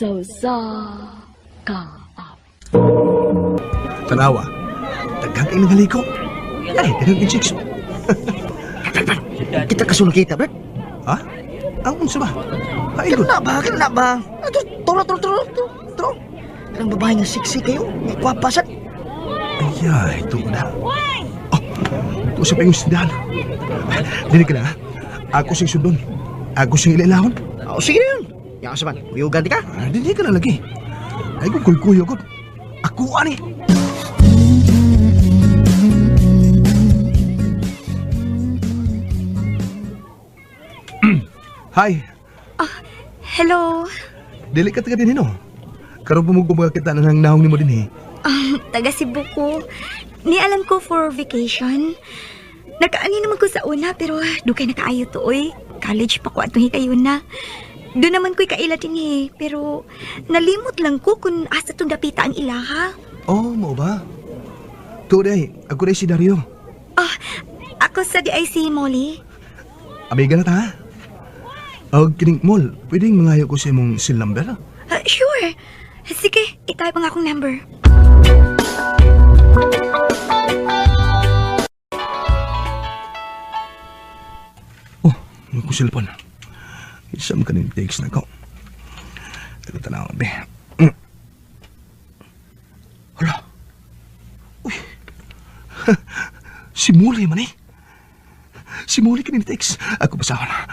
Sausa ka. Tanawa, daghang kayo nagaliko. Ay, daghang injection. Kita kasunod kita, Brad. Ha? Ang unsa ba? Hailot. Kena na ba? Turo. Ang babae nga siksi kayo. May kwapasan. Ay, ito na. Oh, ito sa payong sindahan. Dili ka na, ha? Ako sing sudon. Ako sing ilailahon. Oh, sige na yun. Yang asaman, uyugan di ka? Dili ka na lagi. Ay, kung kuy-kuy ako. Ako, ani. Hi. Hello. Dili ka taga din, no? Karoon pumugbumaga kita na nang naong ni mo din, eh. Taga Cebu ko. Ni alam ko for vacation. Nakaani naman ko sa una pero dugay na kaayo to oy. College pa ko atong hikayon na. Doon naman ko'y kaila din eh. Pero nalimot lang ko kung asa itong dapita ang ilaha. Oh, mo ba? Tuday, ako rin si Dario. Ako sa DIC Molly. Amiga na ta, ha? Og kining mall, pwedeng mangayo ko sa imong cell number? Sure. Sige, itay pa nga akong number. Oh, yung kong cellphone. Isang ka ning text na ko. Ito na ako, be. Hala. Uy. Si Muli man eh. Si Muli ka ning text. Ako basahan na.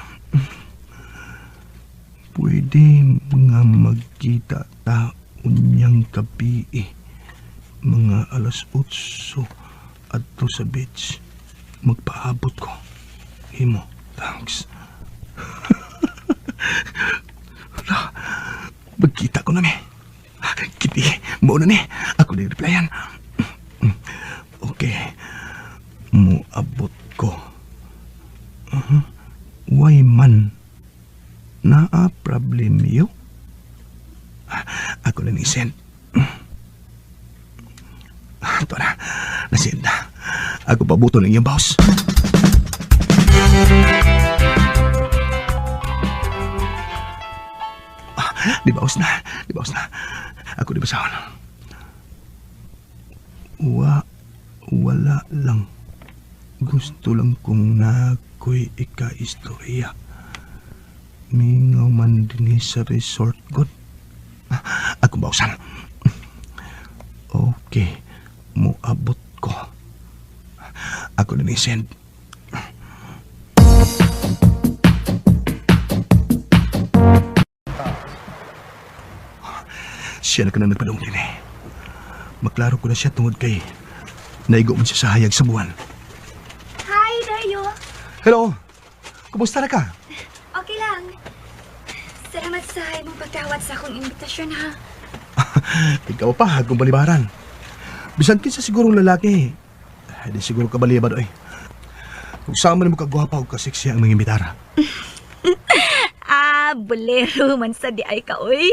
Pwede nga magkita taon niyang gabi eh. Mga alas 8 adto sa beach. Magpaabot ko. Himo, thanks. Wala, magkita ko na mi. Kiti, mo na ni. Ako na replyan. Okay. Muabot ko. Why man? Naa problem yo? Ako na ni-send. Ito na, na-send na. Ako pabuto ng iyong boss. Di bawas na. Ako di basahan. Wala lang. Gusto lang kong nako'y ika-istorya. Mingaw man din sa resort god. Ako bawasan. Okay, muabot ko. Ako na ni-send. Siya na ka na nagpadong din eh. Maklaro ko na siya tungod kay naigo man siya sa hayag sa buwan. Hi, Dario. Hello! Kumusta na ka? Okay lang. Salamat sa imong pagtawad sa akong imbitasyon, ha? Ikaw pa, kung balibaran. Bisan kinsa sigurong lalaki. Di siguro ka balibad, oy. Kung sama na mo kagwapa o kasiksi ang mga imbitara. Bolero man sa di ay ka, oy.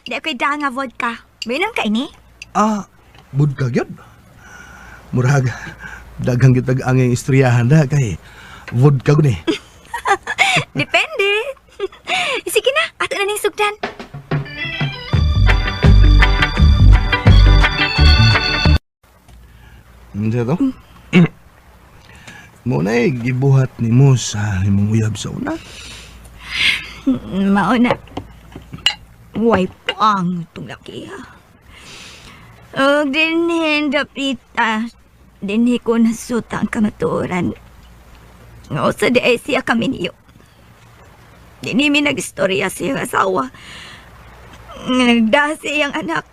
Di ako'y daan nga vodka. Mainom ka ini? Budka gyud. Murag, daghang kitag ang istoryahan na kay vodka ko ni. Depende. Sige na, ato na ning sugdan. Ano to? Muna'y gibuhat ni mo sa imong uyab sa una. Mauna. Way pang itong laki, ha? O, dinhin, dapita. Dinhi ko nasuta ang kamaturan. O, sa di ay siya kami niyo. Dinhi mi nag-istorya sa iyang asawa. Nagda sa iyang anak.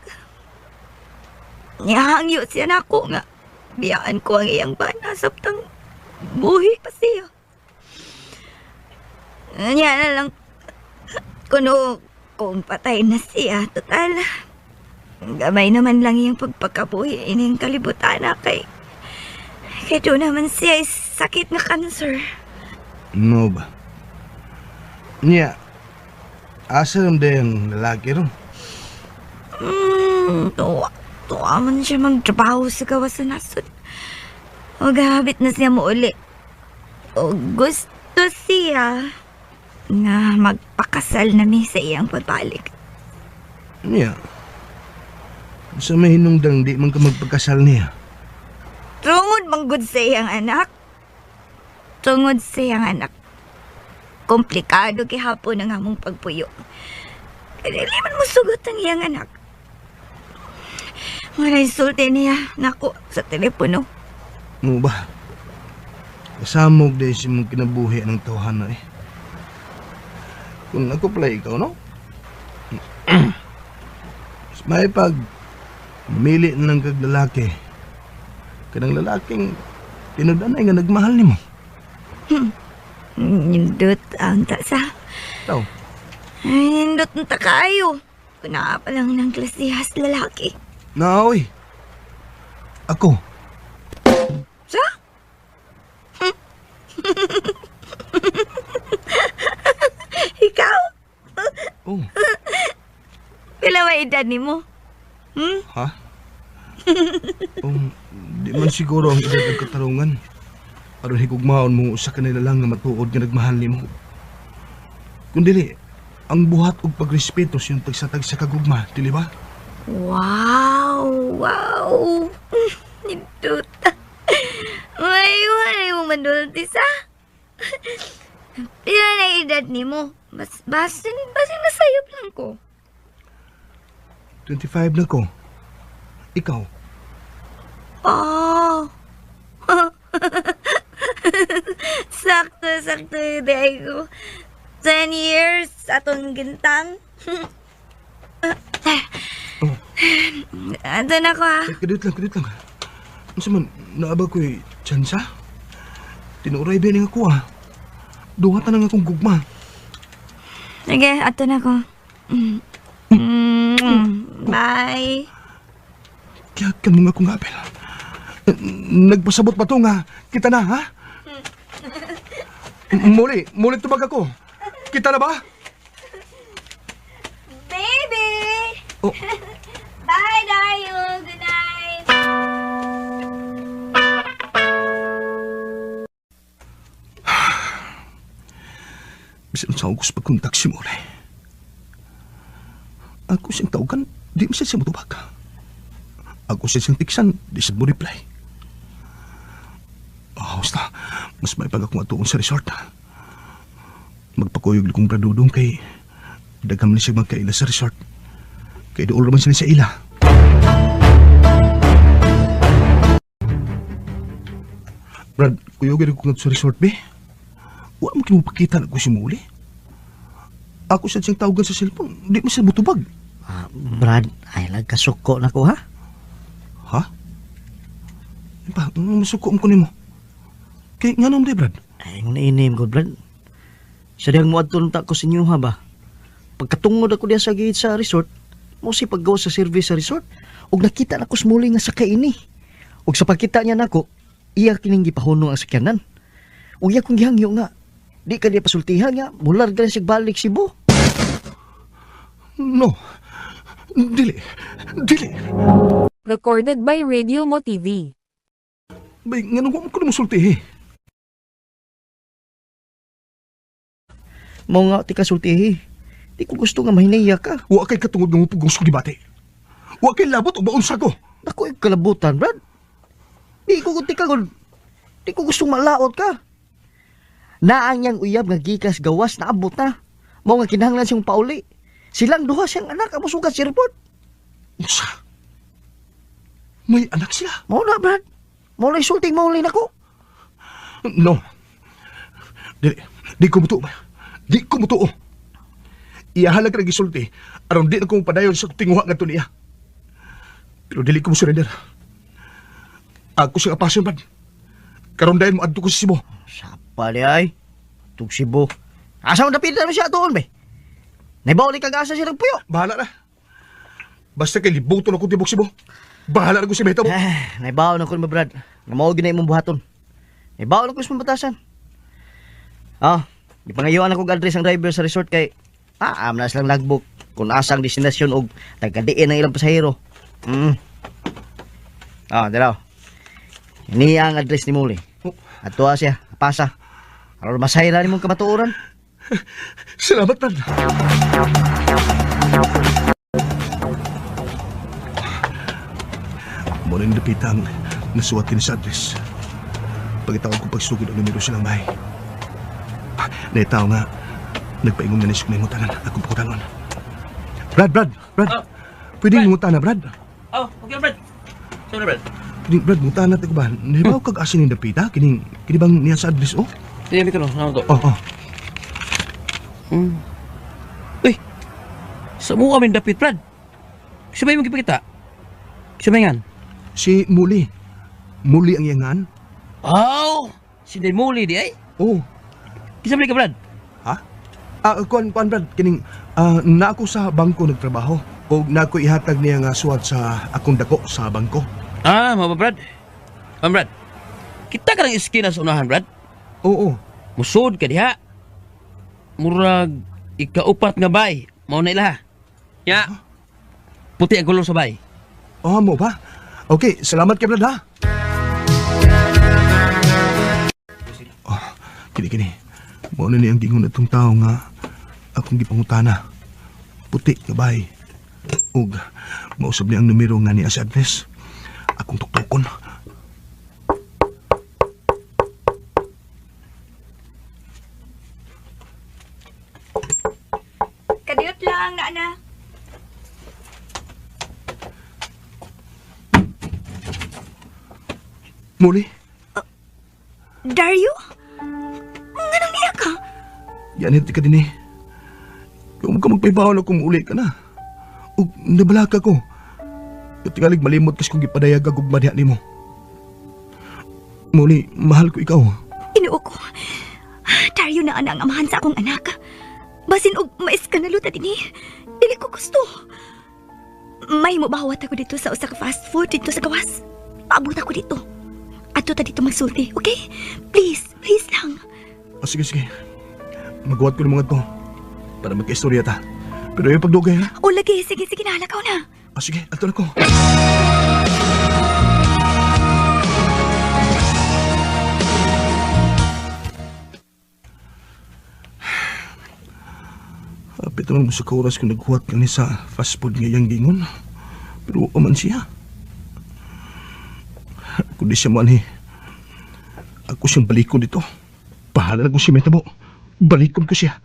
Nihangyo siya na ako nga. Biyaan ko ang iyang bana sabtang buhi pa siya. Nga na lang kuno kung patay na siya. Total, gamay naman lang yung pagpakabuhi ining kalibutan na kay doon naman siya ay sakit na cancer. No ba? Nya, asa rin yung lalaki ron? Tuwa man siya magtrabaho sa kawasan nasod. O gahabit na siya mo uli. O gusto siya. nga magpakasal na mi sa iyang pagbalik. Niya. Sa may hinungdang di man ka magpagkasal niya. Tungod manggod sa iyang anak. Tungod sa iyang anak. Komplikado gihapon ang among pagpuyo. Kaya di man mo sugot ang iyang anak. Wala insulti niya, nako, sa telepono. Mo ba? Kasamog dahil si mong kinabuhi ng tawhana eh. Kung ako pala ikaw, no? May pag mili ng kaglalaki. Kanang lalaking tinudanay nga nagmahal ni mo. Nindot ang tasa. Tao, Nindot ang takayo. Kuna pa lang ng klasihas lalaki. naoy. Ako. Sa? Ikaw? Oh, Pila ba edad ni mo? ha? Oh, di man siguro ang edad ng katarungan. Aron higugmaon mo sa kanila lang nga matuod nga nagmahal ni mo. Kundi ang buhat ug pagrespeto siyang tagsatag sa kagugma, dili ba? Wow! Wow! Nindot. May mo mandulti sa? Pila na edad ni mo? Basin nasayop lang ko. 25 na ko. Ikaw? Oh! Sakto, day ko. 10 years atong gintang. Ando na ko ha. Kadit lang. Ano man, naaba ko'y tsansa? Tinuray ba niya ako Dungatan na nga akong gugma. Sige, ato na ko. Bye. Kaya ka mo nga akong apel. Nagpasabot ba to nga? Kita na, ha? Muli tubag ako. Kita na ba? Baby! Oh. Bye, Dario. Good night. Bisan sa August pagkontak si Muli. Ako siyang tawagan, di mo siya matubag. Ako siyang tiksan, di siya mo reply. Basta, mas may pag akong atuon sa resort. Magpakuyog kong bradudong kay dagam na siya magkaila sa resort. Kay doon naman sila sa ila. Brad, kuyogin ko nga sa resort, be. Wala mo kinupakita na ko si Muli. Ako siya siyang tawagan sa cellphone, di mo siya butubag. Brad, ay kasuko na ko ha? Ha? Pa, masuko mo ko ni mo. Kaya nga naman di, Brad. Ay, ang nainim ko, Brad. Sadyang mo adto ta ko sa inyo ha ba? Pagkatungod ako diya sa gate sa resort, mo si paggawa sa service sa resort, ug nakita na ko smuli nga sa kaini. Ug sa pagkita niya nako, iya kining gipahunong ang sakyanan. Ug iya kong gihangyo nga, di ka diya pasultihan nga, mular ka na siya balik Cebu. No. Dili. Recorded by Radio Mo TV. Bay, nga nung ko na musulti eh. Mao nga ti kasultihi. Di ko gusto nga mahinaya ka. Wa kay katungod ng upugong sugibate. Wa kay labot o baunsa ko. Ako ay kalabutan, Brad. Di ko gusto malaot ka. Naang niyang uyab nga gikas gawas na abot na. Mao nga kinahanglan siyang pauli. Silang duha siyang anak amo sugat sa airport. Usa. May anak sila. Mao na, Brad. Mao na isulting mauli nako. No. Di ko mutuo ba? Di ko mutuo. Iyahalag ka nag-isulti aron di na ko padayon sa tinguha nga to niya. Pero dili ko mo surrender. Ako siya kapasyon, Brad. Karon dahil mo adto ko sa Cebu. Sapa di ay. Tug Cebu. Asa mo napitan mo siya doon, be? Naibawali kag asa siya nagpuyo. Bahala na. Basta kay libuto na ko tibok Cebu. Bahala na ko si Meta mo. Naibaw na ko ni Brad. Nga mao gyud na imong buhaton. Naibaw na ko sa batasan. Ipangayuan ako address ang driver sa resort kay amna silang logbook kung asang destinasyon og tagadiin ang ilang pasahero. Dalaw. Ini ang address ni Muli. Ato siya, pasa. Aron masayra nimong kamatuoran. Salamat, Brad. Muna yung dapitang nasuwat din sa address. Pagkatawag ko pagsugod ang numero silang bahay. Naitaw nga, nagpaingong na nisip na yung mutanan. Akong pakutanon. Brad. Pwedeng mutana, Brad. Oh, okay, Brad. Sorry, Brad. Pwedeng, Brad, mutana tayo ba? Nahibaw kag asin yung dapita? Kini bang niya sa address, oh? Hindi ko no, ano to? Oh. Uy, sa mo kami dapit, Brad. Sabay mo kipakita. Sabay nga. Si Muli. Muli ang yangan? Oh, si Del Muli di ay. Oh. Kisabay ka, Brad. Ha? Kuan, Brad. Kining, na ako sa bangko nagtrabaho. O na ako ihatag niya nga suwat sa akong dako sa bangko. Mga Brad. Brad. Kita ka ng iskina sa unahan, Brad. Oo. Musod ka diha. Murag ikaupat nga bay. Mao na ilaha. Ya. Puti ang kulor sa bay. Oh, mo ba? Okay, salamat kay Brad, ha? Oh, kini. Mao na niyang gingon itong tao nga akong gipangutana. Puti nga bay. Ug, mausab niya ang numero nga niya sa address. Akong tuktukon. Kadiyot lang, na. Muli, Dario? Nganong niya ka? yanit ka din eh. Kung ka magpaibawon akong uli ka na. Ug, nabalaka ko. Tingalig malimot kas kung gipadayag agog madya nimo. Muli, mahal ko ikaw. Inuo ko. Dario na ang amahan sa akong anak. Basin og maiskanalo ta dinhi. Dili ko gusto. May mobawat ako dito sa usa ka fast food dito sa gawas. Paabot ako dito. Ato ta dito magsulti, okay? Please lang. Sige. Magawat ko ng mga to. Para magkaistorya ta. Pero yung pagdugay, ha? O lagi, sige, nahalakaw na. Sige, ato na ko. Apit naman mo sa kauras kung naghuwat ka ni sa fast food ngayang gingon. Pero uman siya. Kung di siya man ako siyang balikon dito. Bahala na kung siya may tabo. Balikon ko siya.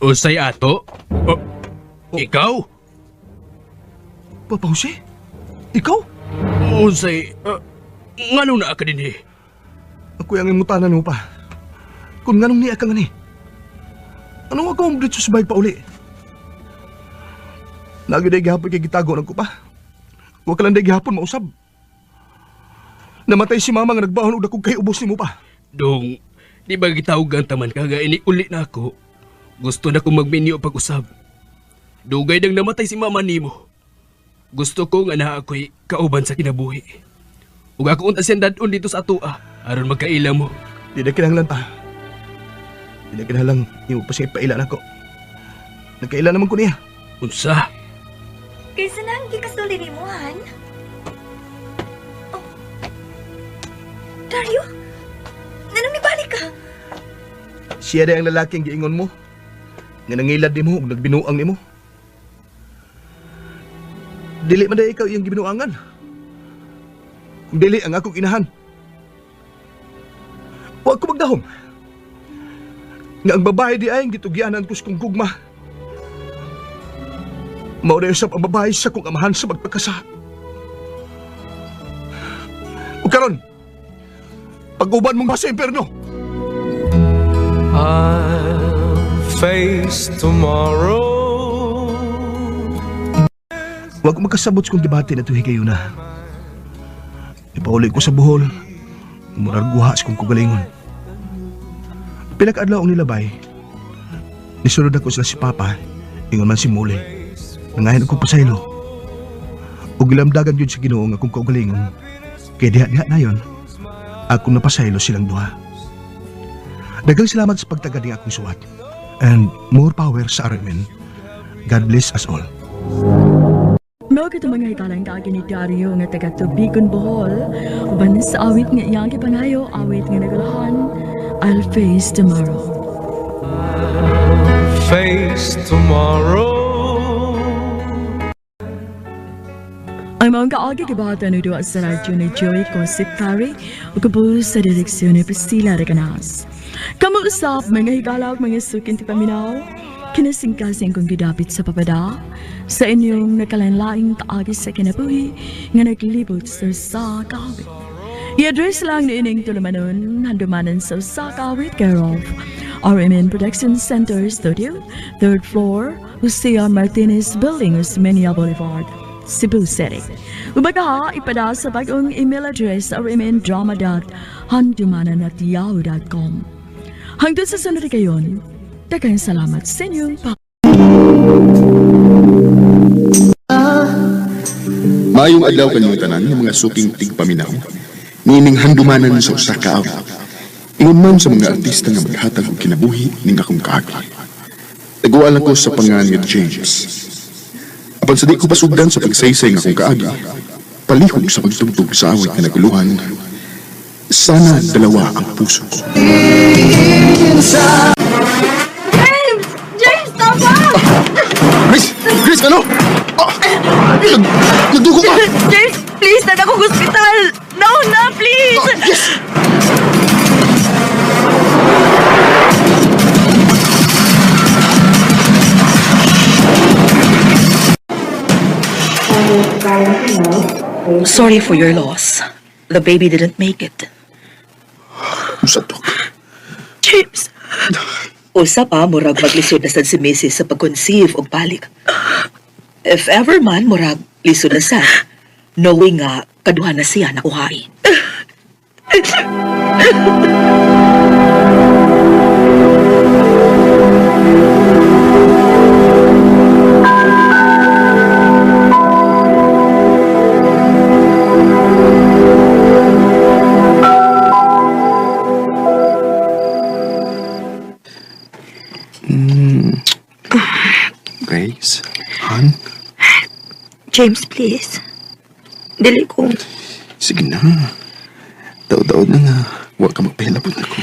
Usay ato? Ikaw? Papa Jose? Ikaw? Usay, ngano na ka din eh? Ako yung imutanan mo pa. Kung nganong niya ka nga ni. Anong ako ang dito sa bahay pa uli? Lagi na gihapon kay gitago ng ko pa. Huwag ka lang na gihapon mausab. Namatay si mama nga nagbahon og dakog kay ubos ni mo pa. Dong, di ba gitawagan taman ka nga ini uli na ako? Gusto na kong magminyo pag-usab. Dugay nang namatay si mama nimo. Gusto ko nga na ako'y kauban sa kinabuhi. Ug ako unta siyang dadon dito sa atua, aron magkaila mo. Di na kinahanglan pa. Di na kinahanglan yung pasing ipailan ako. Nagkailan naman ko niya. Unsa? Kaysa nang gikasuli ni Juan. Oh. Dario? Nanong nibalik ka? Siya na ang lalaking giingon mo. Nga nangilad ni mo ug nagbinuang ni mo. Dili man day ikaw iyang gibinuangan. Dili ang akong inahan. Huwag ko magdahom. Nga ang babae di ay ang gitugyanan ko sa kong gugma. Mauna usap ang babae sa kong amahan sa magpagkasa. O karon, pag-uban mong sa imperno. I'll face tomorrow. Huwag magkasabot sa kong debate na ito higayon na. Ipauli ko sa buhol. Umurag guha sa kong kugalingon. Pinakaadlaw ang nilabay. Nisunod ako sila si Papa. Ingon man si Muli. Nangahin ako pasaylo. O gilamdagan yun sa Ginoo nga akong kugalingon. Kaya diha-diha na yun. Ako napasaylo silang duha. Daghang salamat sa pagtagad ng akong suwat. and more power sa RMN. God bless us all. Mao kita mga hikalang kaaginitaryo nga taga Tubigon, Bohol. Uban sa awit nga iyang kipangayo, awit nga nagalahan, I'll face tomorrow. Face tomorrow. Ang mga kaagi kibata ni Dua sa radyo ni Joey Cosiptari o kabus sa direksyon ni Priscilla Reganas. Kamuusap mga higalak mga sukin ti paminaw, kinasingkasing kong gidapit sa papada sa inyong nakalanlaing kaagi sa kinabuhi nga naglibot sa kawit. I-address lang ni ining tulumanon handumanan sa kawit care of RMN Production Center Studio, 3rd floor, Jose Martinez Building, Usmeña Boulevard, Cebu City. Ubaga, ipada sa bagong email address rmndrama.handumanan@yahoo.com. Hanggang sa sunod kayon, daghang salamat sa inyong Mayong adlaw kanyang tanan ng mga suking tigpaminaw, nining handumanan sa usa ka awit. Ingon man sa mga artista nga maghatag og kinabuhi ning akong kaagi. Tagualan ko sa pangalan nga James. Apan sa di ko pasugdan sa pagsaysay nga akong kaagi, palihog sa pagtugtog sa awit nga naguluhan, sana dalawa ang puso ko. James, tama! Grace, ano? Nagdugo ka! James, please, dad akong hospital! No, na, please! Yes! Sorry for your loss. The baby didn't make it. Usa to. James! Usa pa, murag maglisod na sad si Mrs. sa pag-conceive og balik. If ever man, murag lisod na sad. Knowing nga, kaduha na siya nakuhain. Grace? Han? James, please. Dili ko. Sige na. Daw-daw na nga. Huwag ka magpahilabot na ko.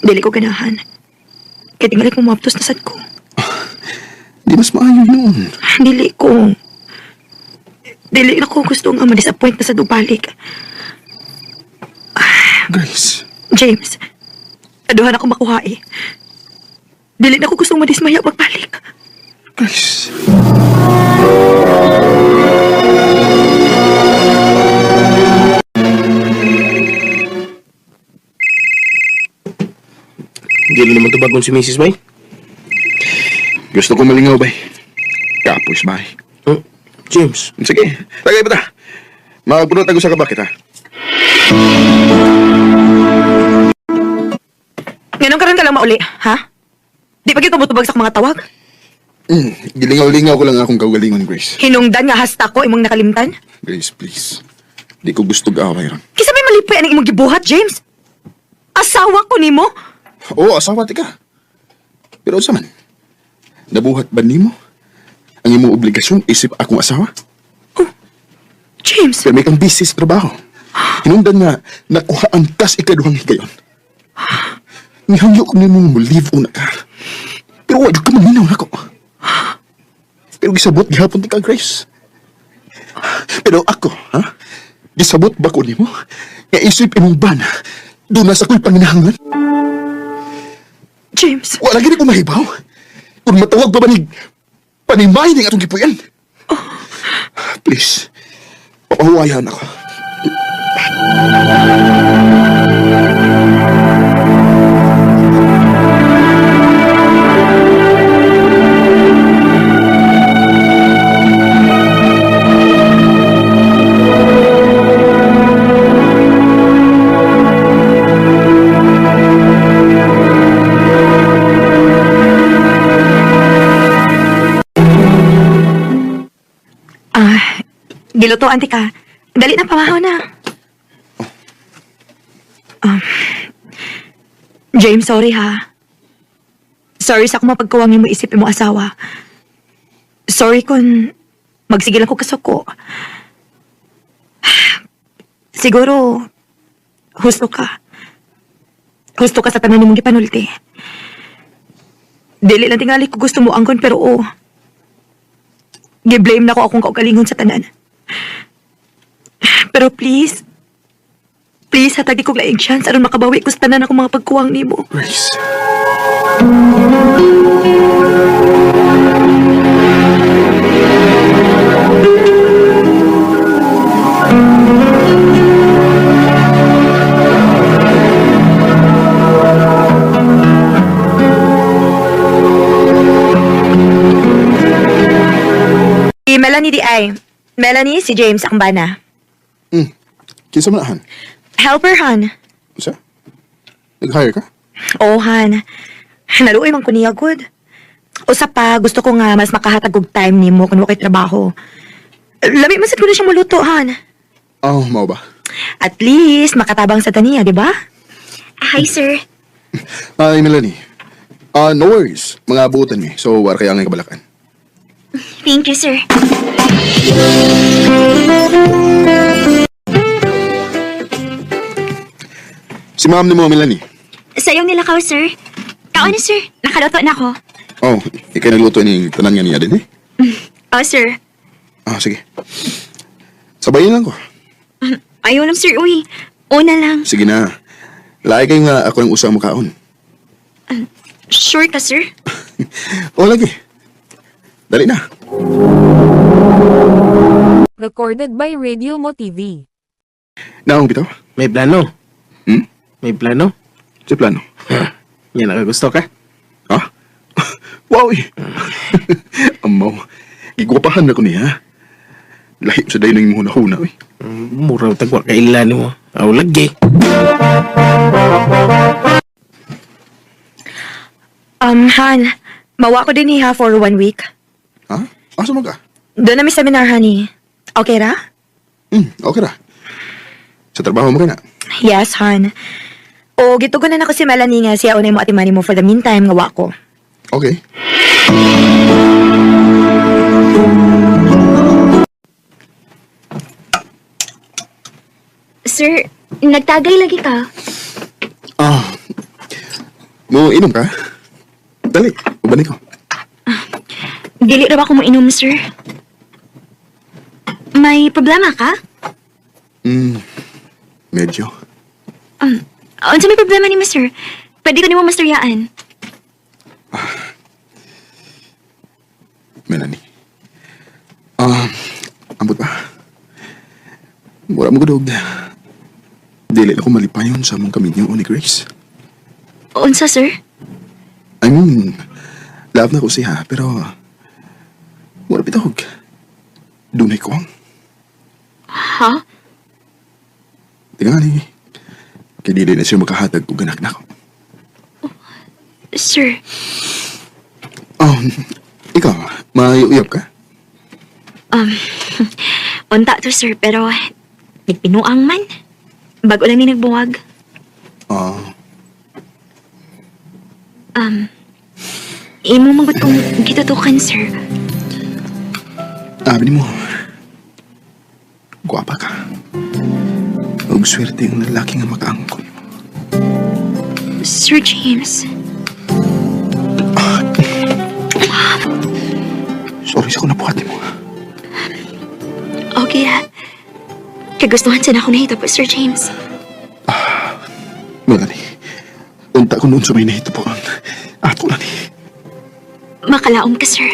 Dili ko ganahan. Kaya tingali kong maptos na sad ko. Di mas maayo noon. Dili ko. Dili na ko gusto nga ma-disappoint na sa dubalik. Grace? James, aduhan ako makuha eh. Dili na ko gustong madismaya pagbalik. Grace? Dili naman tubagon si Mrs. Bay. Gusto ko malingaw, bay. Kapos, bay. Oh, James. Sige, tagay ba ta? Magpunod ako sa kabakit, ha? Ngayon karon ka lang mauli, ha? Di pa kita butubag sa mga tawag? Gilingaw-lingaw ko lang akong kagalingon, Grace. Hinungdan nga hasta ko imong nakalimtan? Grace, please. Di ko gusto gaway ron. Kisa may malipay ang imong gibuhat, James? Asawa ko nimo? Oo, asawa ka. Pero sa man, nabuhat ba nimo ang imong obligasyon isip akong asawa? James! Pero may kang busy sa trabaho. Hinungdan nga, nakuha ang tas ikaduhang higayon. Nihangyo ko nimo mo leave una ka. Pero wala ka maminaw na ko. Pero gisabot gihapon ti ka, Grace. Pero ako, ha? Gisabot ba ko nimo? Nga isip imong bana, doon na sa ko'y panginahangan. James! Wala gini ko mahibaw. Kung matawag pa ba ni panimay ng atong gipuyan. Please, papahuwayan ako. Gilutuan ti ka. Dali na, pamahaw na. James, sorry ha. Sorry sa akong mapagkawangin mo isip mo asawa. Sorry kung magsigilan ko kasuko. Siguro, husto ka. Husto ka sa tanan ni mong gipanulti. Dili lang tingali ko gusto mo angkon pero gi-blame na ko akong kaugalingon sa tanan. Pero please, hatagi kong laing chance aron makabawi ko sa tanan akong mga pagkuwang nimo. Grace. Si Melanie di ay. Melanie, si James akong bana. Kinsa man han? Helper, Han. Sa? Nag-hire ka? Oo, Han. Naluoy man ko niya, good. Usa pa, gusto ko nga mas makahatag og time nimo kung wakay trabaho. Lami man sad ko na siya maluto, Han. Oh, mao ba? At least, makatabang sa taniya, di ba? Hi, sir. Ay, Melanie. No worries. Mga abutan mi. So, wala kaya ang kabalakan. Thank you, sir. Si ma'am ni mo, Melanie. Sayong nila ka, sir. Kao na, sir. Nakaluto na ako. Oh, ikay nagluto ni tanan nga niya din eh. Oh, sir. Sige. Sabayin lang ko. Ayaw lang, sir. Uy, una lang. Sige na. Laay kayo nga ako ng usang makaon. Sure ka, sir? O, lagi. Dali na. Recorded by Radio Mo TV. Naong bitaw? May plano. May plano? Si plano. Yan nakagusto ka? Ha? Wow eh. Amaw. Igwapahan na ko niya. Lahip sa dayo ng muna huna eh. Muraw tagwa kailan mo. Aw lagi. Han, mawa ko din niya for 1 week. Ha? Asa mo ka? Doon na may seminar, honey. Okay ra? Okay ra. Sa trabaho mo ka na? Yes, Han. O, gitugunan ako si Melanie nga siya unay mo atimani mo for the meantime nga wa ko. Okay. Sir, nagtagay lagi ka. Mo inom ka? Dali, ubani ko. Dili ra ba ako mainom, sir? May problema ka? Medyo. Unsa may problema ni sir? Pwede ko nimo masturyaan. Melanie. Ambot ba? Mura mo gudog. Dili ako malipayon sa mong kaminyo o ni Grace. Unsa, sir? I mean, love na ko siya, pero mura bitog. Dunay ko ang. Ha? Tingali. Kaya di na siya makahatag o ganak na ko. Sir, Ikaw, mayuyap ka? unta to, sir, pero nagpinuang man. Bago lang ni nagbuwag. Imo magot kong gitutukan, sir. Abi mo, guwapa ka. Huwag swerte ang lalaki nga makaangkon mo. Sir James. Sorry sa kung nabuhati mo. Okay, kagustuhan siya na ako nahito po, Sir James. Melanie, unta ko noon sa may nahito po ang ato na ni. Makalaom ka, sir.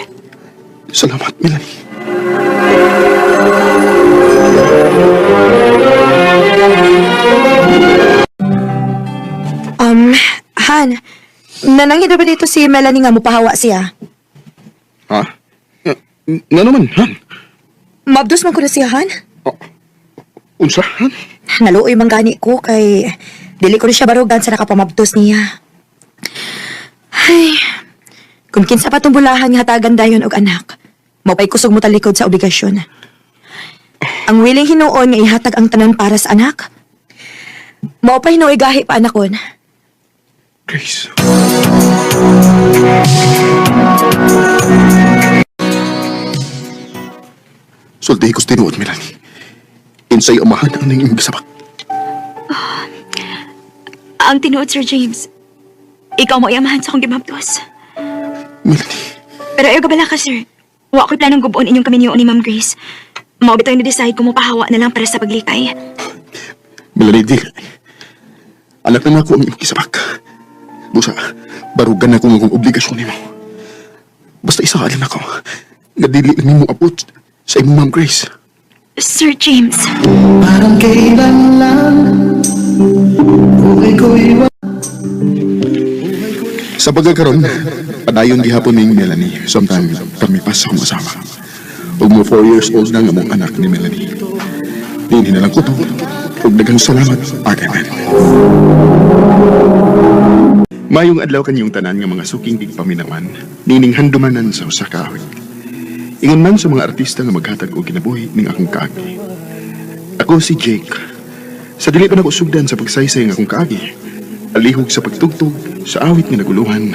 Salamat, Melanie. Han, nanangita ba dito si Melanie nga mupahawa siya? Ha? Nga naman, Han? Mabdos man ko na siya, Han? Unsa, Han? Naluoy man gani ko kay dili ko na siya barugan sa nakapamabdos niya. Ay, kung kinsa pa tong bulahan nga hatagan dayon og anak, mapay kusog mo talikod sa obligasyon. Ang willing hinuon nga ihatag ang tanan para sa anak, mao pa hinuoy gahi pa anakon. Grace. Sultihi ko's tinuod, Melanie. Insay amahan ang nanging gisabak. Ang tinuod, Sir James. Ikaw mo iamahan sa akong gimabtos. Melanie, Pero ayaw gabala ka, sir. Wa ko'y planong gubuon inyong kaminyo ni Ma'am Grace. Mao bitaw yung na-decide kung mapahawa na lang para sa paglikay. Melanie, di. Anak na ako ang iyong gisabak. Busa, barugan na kong obligasyon nimo. Basta isa alin ako. Nadili lang mo abot sa imong Ma'am Grace. Sir James. Parang kailan lang buhay ko iwan. Sa pagkakaroon, padayon gihapon ning Melanie. Sometime kami pa sa akong asawa. Ug mo 4 years old na nga mong anak ni Melanie. Dinhi na lang ko to. Ug daghang salamat, Agamen. Mayong adlaw kanyong tanan nga mga suking tigpaminawan, nining handumanan sa usa ka awit. Ingon man sa mga artista nga maghatag og kinabuhi ning akong kaagi. Ako si Jake. Sa dili pa nako sugdan sa pagsaysay nga akong kaagi, alihog sa pagtugtog sa awit nga naguluhan.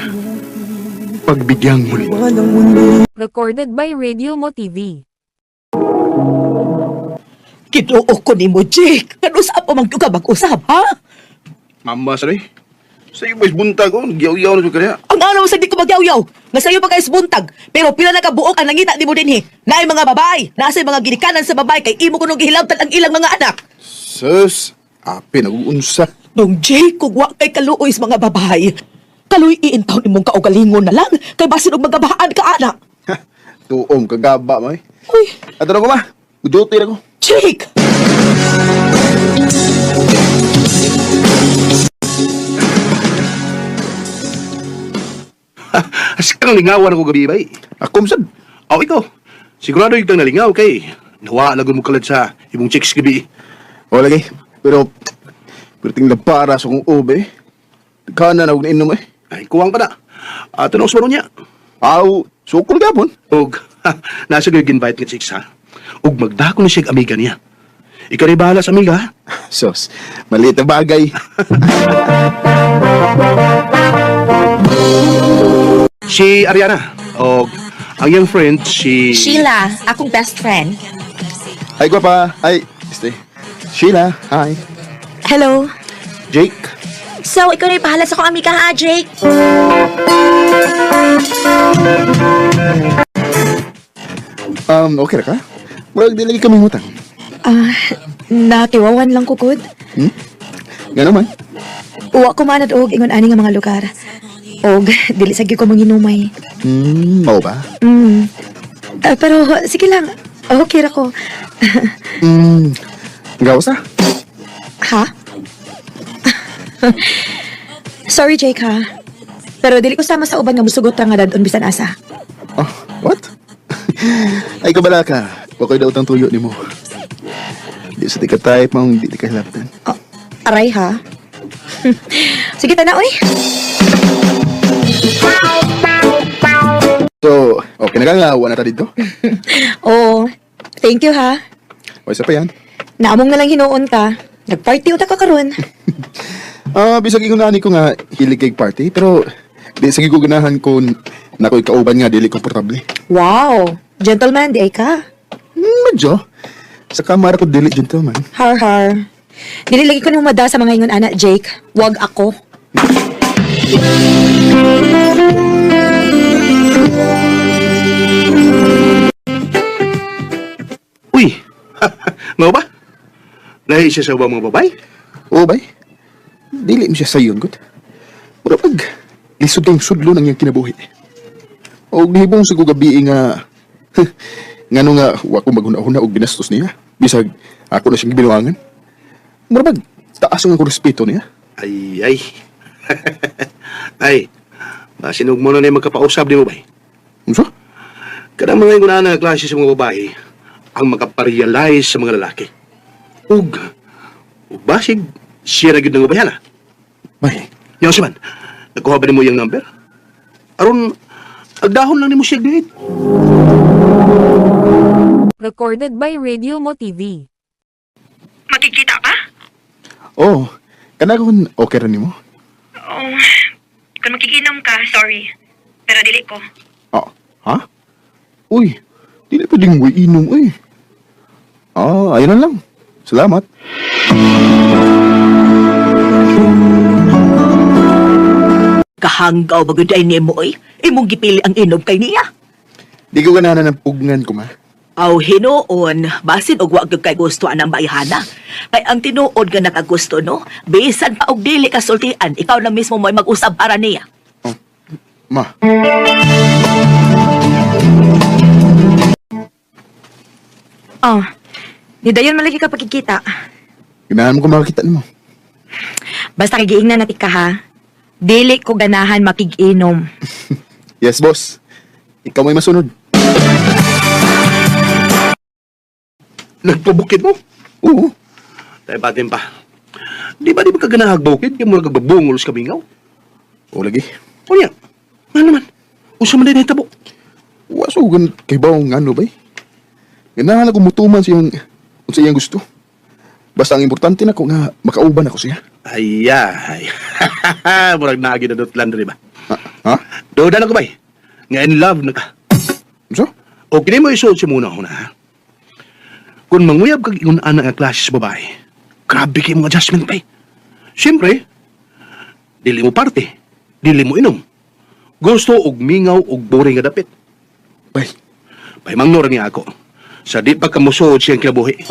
Pagbigyang muli. Recorded by Radio Mo TV. Kinuo ko ni mo, Jake. Kano sa pa magtuka mag-usap, ha? Mama, saray. Sa iyo ba buntag ko? Nagyaw-yaw na siya kaya. Ang araw sa di ko magyaw-yaw. Nga sa'yo pa kayo buntag. Pero pila na kabuok ang nangita di mo din, he. Naay mga babae. Nasa mga ginikanan sa babae kay imo ko nung gihilabtan ang ilang mga anak. Sus, ape, nag-uunsa. Nung Jake, kung wa kay kaluoy sa mga babae, kaluy iintaw ni mong kaugalingon na lang kay basin og magabaan ka, anak. Tuom, kagaba mo eh. Uy, Ato na ko ma. Duty na ko. Jake! Asikang lingawan ako gabi ba eh. Ako masad. Ako ikaw. Sigurado yung nalingaw kay. Nawa lagon mo kalad sa ibong chicks gabi. O lagi. Pero ting para sa kong ube. Kana na huwag na inom eh. Ay, kuwang pa na. Ato na usmaro niya. Aw, sukol gabon. Og, nasa gag-invite nga chicks ha. Og magdako na siya amiga niya. Ikaw rin bahala sa amiga ha. Sos, maliit na bagay. Si Ariana. O, ang young friend, si... Sheila, akong best friend. Ay, guwapa. Ay, Sheila. Hi. Hello. Jake. So, ikaw na ipahala sa akong amiga, ha, Jake? Okay ra ka? Wag di lagi kami ngutang. Natiwawan lang ko, good. Nga naman. Uwa ko manad og ingon ani nga mga lugar. Og dili sa gyud ko manginumay. Mao ba? Pero sige lang. Okay ra ko. Gawas na? Ha? Sorry, Jake, ha? Pero dili ko sama sa uban nga musugot ra nga dadon bisan asa. Oh, what? Ay, kabala ka. Okay daw tang tuyo ni mo. Di sa tika type, maong di ka hilaptan. Oh, aray, ha? Sige, tanaw, eh. So, okay na ka nga, wala na ta dito. Oh, thank you, ha? O, isa pa yan. Naamong na lang hinuon ka. Nag-party uta ka karon. Bisag ingunani ko nga hilig kay party, pero di sa gigugunahan ko na ko'y kauban nga dili komportable. Wow, gentleman, di ay ka. Medyo. Sa kamara ko dili gentleman. Har, har. Dili lagi ko nung mada sa mga ingon anak, Jake. Wag ako. Uy! Mau ba? Lahi siya sa mga babay? Oo, bay. Dili mo siya sayon, good. Mura pag lisod kayong sudlo ng iyang kinabuhi. O gihibong sa gabi nga ngano nga wako maghuna-huna og binastos niya. Bisag ako na siyang binuangan. Mura pag taas ang ako respeto niya. Ay. Ay. Masinog mo na na yung magkapausap di mo ba? Ano? Kadang mga yung na klase sa mga babae ang makaparealize sa mga lalaki. Ug basig siya na gud ng babayan ha? Bay. Yang siman, nakuha ba ni mo yung number? Aron, agdahon lang ni mo siya date. Recorded by Radio Mo TV. Makikita pa? Oh, kana kung okay ra nimo? Oh, kung makikinom ka, sorry. Pero dili ko. Ah, ha? Uy, dili pwedeng mo inom eh. Ayun na lang. Salamat. Kahanggaw baguday ni mo oy. Imong gipili ang inom kay niya. Di ko ganahan ng pugnan ko, ma. Aw hinoon, basin og wa gyud kay gusto anang bayhana. Kay ang tinuod nga nakagusto no, bisan pa og dili ka sultian, ikaw na mismo mo'y mag-usab para niya. Ma. Oh, di dayon malagi ka pagkikita. Ganahan mo ko makakita mo. Basta kagiingnan natin ka ha. Dili ko ganahan makig-inom. Yes, boss. Ikaw may masunod. Nagpabukid mo? Oo. Tayo patin pa. Di ba ka ganahagbukid? Di mo nagbabungol sa kabingaw? O lagi. O niya, ano naman? Usa man din na hitabo. Wasugan kay bawang ano ba? Ganahan ako mutuman siyang kung siyang gusto. Basta ang importante na ko nga makauban ako siya. Ay. Murag naagi na dotlan rin ba? Ha? Doon na ko ba? Nga in love na ka. So? O kini mo isuot siya muna una ha? Kung manguyab kag ingon ana nga klase sa babae, grabe kayo mga adjustment pa eh. Siyempre, dili mo parte, dili mo inom. Gusto og mingaw og boring nga dapit. Bay. Bay mangnor niya ako. Sa di pa kamusuod siyang kinabuhi.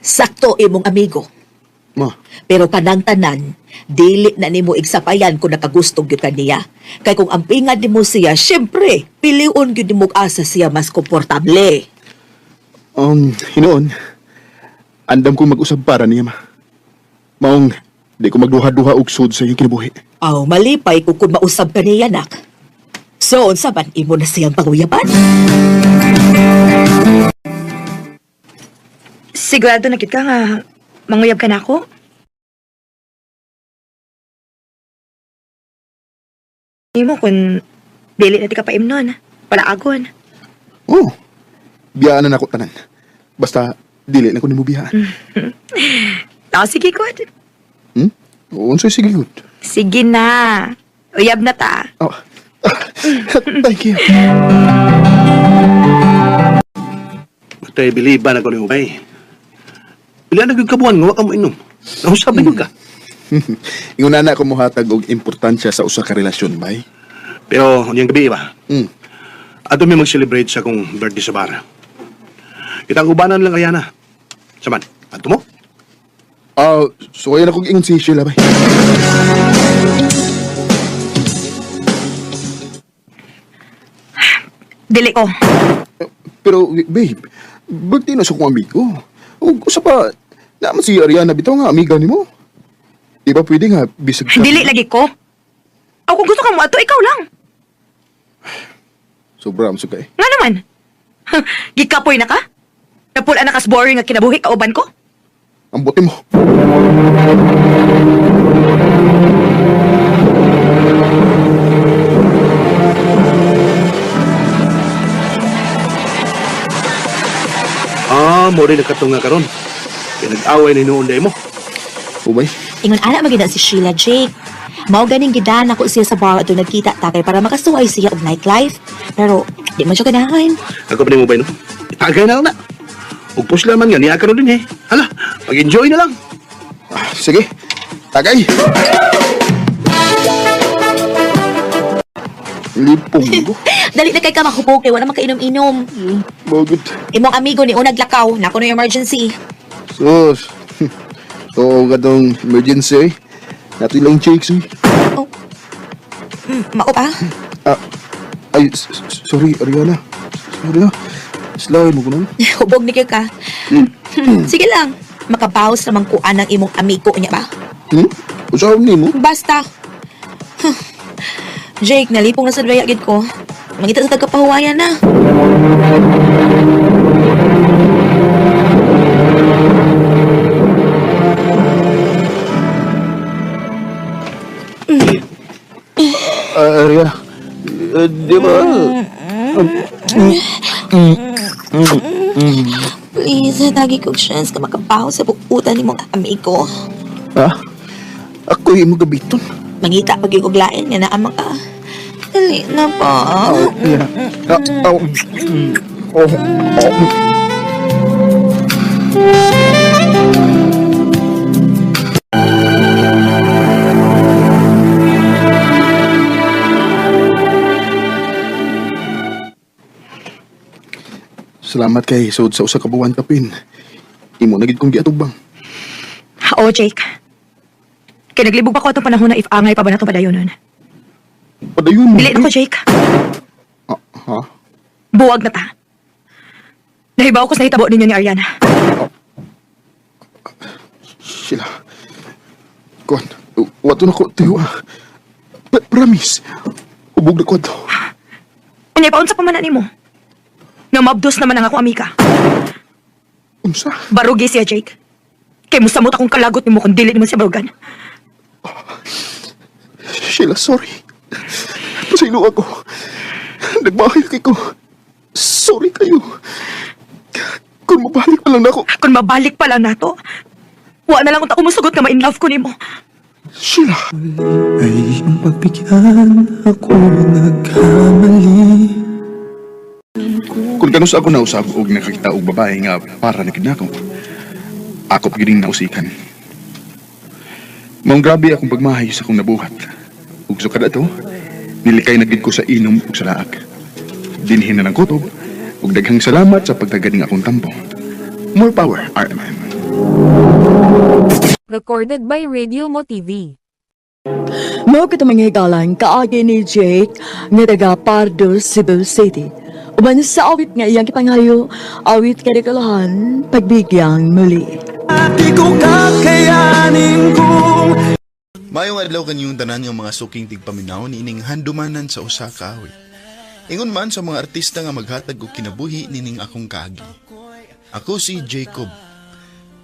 Sakto imong amigo. Ma. Pero kanang tanan, dili na nimo igsapayan kung nakagusto gyud kaniya. Kay kung ampingan nimo siya, syempre, piliun gyud nimo asa siya mas komportable. Hinoon, andam ko mag-usab para niya, ma. Maong, di ko magduha-duha og sud sa iyong kinabuhi. Aw, malipay kung mausab kaniya, nak. So, unsa man imo na siyang panguyaban? Sigurado na kita nga manguyab ka na ako? Hindi mo kung dili na di ka paimnon. Palaagon. Oo. Biyaan na ako tanan. Basta, dili na ko ni mo biyaan. Sige, good. Unsay sige good. Sige na. Uyab na ta. Thank you. Matay biliban ako ni Ubay. Pilihan na kabuhan nga wa ka mo inom. Nahusabi mo ka. Ingon na ako mohatag og importansya sa usa ka relasyon, bay. Pero, yung gabi ba? Ato may mag-celebrate sa akong birthday sa bar. Kita ang ubanan lang kaya na. Saman, ato mo? So ayan ako ingon si Sheila, bay. Dili ko. Pero, babe, birthday na sa kong amigo. O, usa pa, naman si Ariana bitaw nga, amiga ni mo. Di ba pwede nga, bisag siya? Dili lagi ko. Ako gusto ka mo ato, ikaw lang. Sobra, ang sugay. Nga naman. Gikapoy na ka? Napula na kas boring nga kinabuhi kauban ko? Ang bote mo. Mo rin nagkatunga karon. Pinag-away ni noon day mo. Ubay? Ingon ana magida si Sheila Jake. Mao ganing gidan ako siya sa bar ato nagkita takay para makasuway siya og nightlife. Pero di man siya ganahan. Ako pa ni mo ba no? Itagay na lang na. Ug pusla man nga niya karon din eh. Hala, mag-enjoy na lang. Sige, tagay. Lipong ko. Dali na kay ka mahupog kay wala makainom-inom. Bagod. Imong amigo ni unag lakaw, nako no emergency. Sus. Oo, katong emergency eh. Nato ilang chicks eh. Mao pa? Ay, sorry, Ariana. Sorry na. Slide mo ko nun. Hubog ni ka. Sige lang, makabawas naman ko anang imong amigo niya ba? Usaw ni mo? Basta. Jake, nalipong na sa dwaya gid ko. Mangita sa tagapahuwayan na. Ariana. Di ba? Please, tagi ko chance ka makabaho sa bukutan ni mong amigo. Ha? Ako yung magabiton. Mangita pag yung uglain nga naa ka. Dali na pa. Salamat kay sud sa usa ka buwan kapin. Imo na gid kong giatubang. Oo, Jake. Kaya naglibog pa ko itong panahon na if angay pa ba na ito padayonon. Padayon mo? Dili na ko, Jake. Ha? Buwag na ta. Nahibaw ko sa hitabo ninyo ni Ariana. Sila. Kuan, wato na ko tuyo. Promise. Hubog na ko to. Unyay paon sa pamanan mo. Nga mabdos naman ang ako, amika. Unsa? Barugi siya, Jake. Kay musamot akong kalagot ni mo kung dili naman siya barugan. Sheila, sorry. Pasaylo ako. Nagbahay kay ko. Sorry kayo. Kung mabalik pa lang na ako. Kung mabalik pa lang na to, wa na lang kung ako musugot na ma-in love ko ni mo. Sheila. Ay iyong pagbigyan, ako nagkamali. Kung kanus ako nausab og nakakita og babae nga para na kidnako, ako gining nausikan. Maong grabe akong pagmahay sa akong nabuhat. Ug sa kada to, nilikay na gid ko sa inom ug sa laag. Dinhin na ng kutob ug daghang salamat sa pagtaganing akong tampo. More power, RMN. Recorded by Radio Mo TV. Mao kita mga higalan kaagi ni Jake nga taga Pardo, Cebu City. Uban sa awit nga iyang kipangayo, awit kadikalahan, pagbigyang muli. Di ko kakayanin kung Mayong adlaw kanyong tanan ng mga suking tigpaminaw ni ining handumanan sa usa ka awit. Ingon man sa mga artista nga maghatag og kinabuhi nining akong kaagi. Ako si Jacob.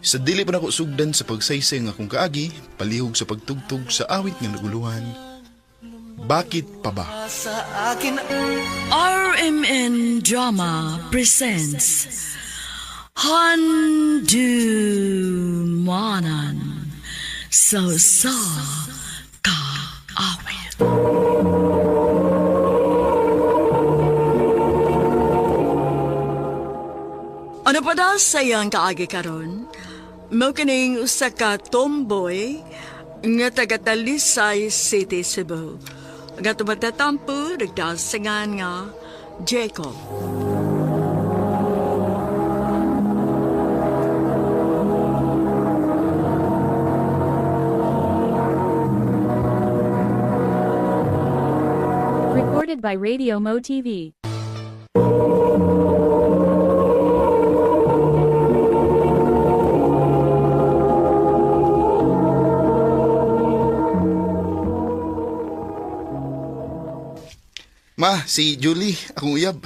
Sa dili pa nako sugdan sa pagsaysay ng akong kaagi, palihog sa pagtugtog sa awit nga naguluhan. Bakit pa ba? RMN Drama presents Handumanan sa ka awit. Ano pa daw sayang kaagi karon? Mao kining usa ka tomboy nga taga Talisay City, Cebu. Nga tumatatampo, nagdasangan nga Jacob. Recorded by Radio Mo TV. Ma, si Julie, akong uyab.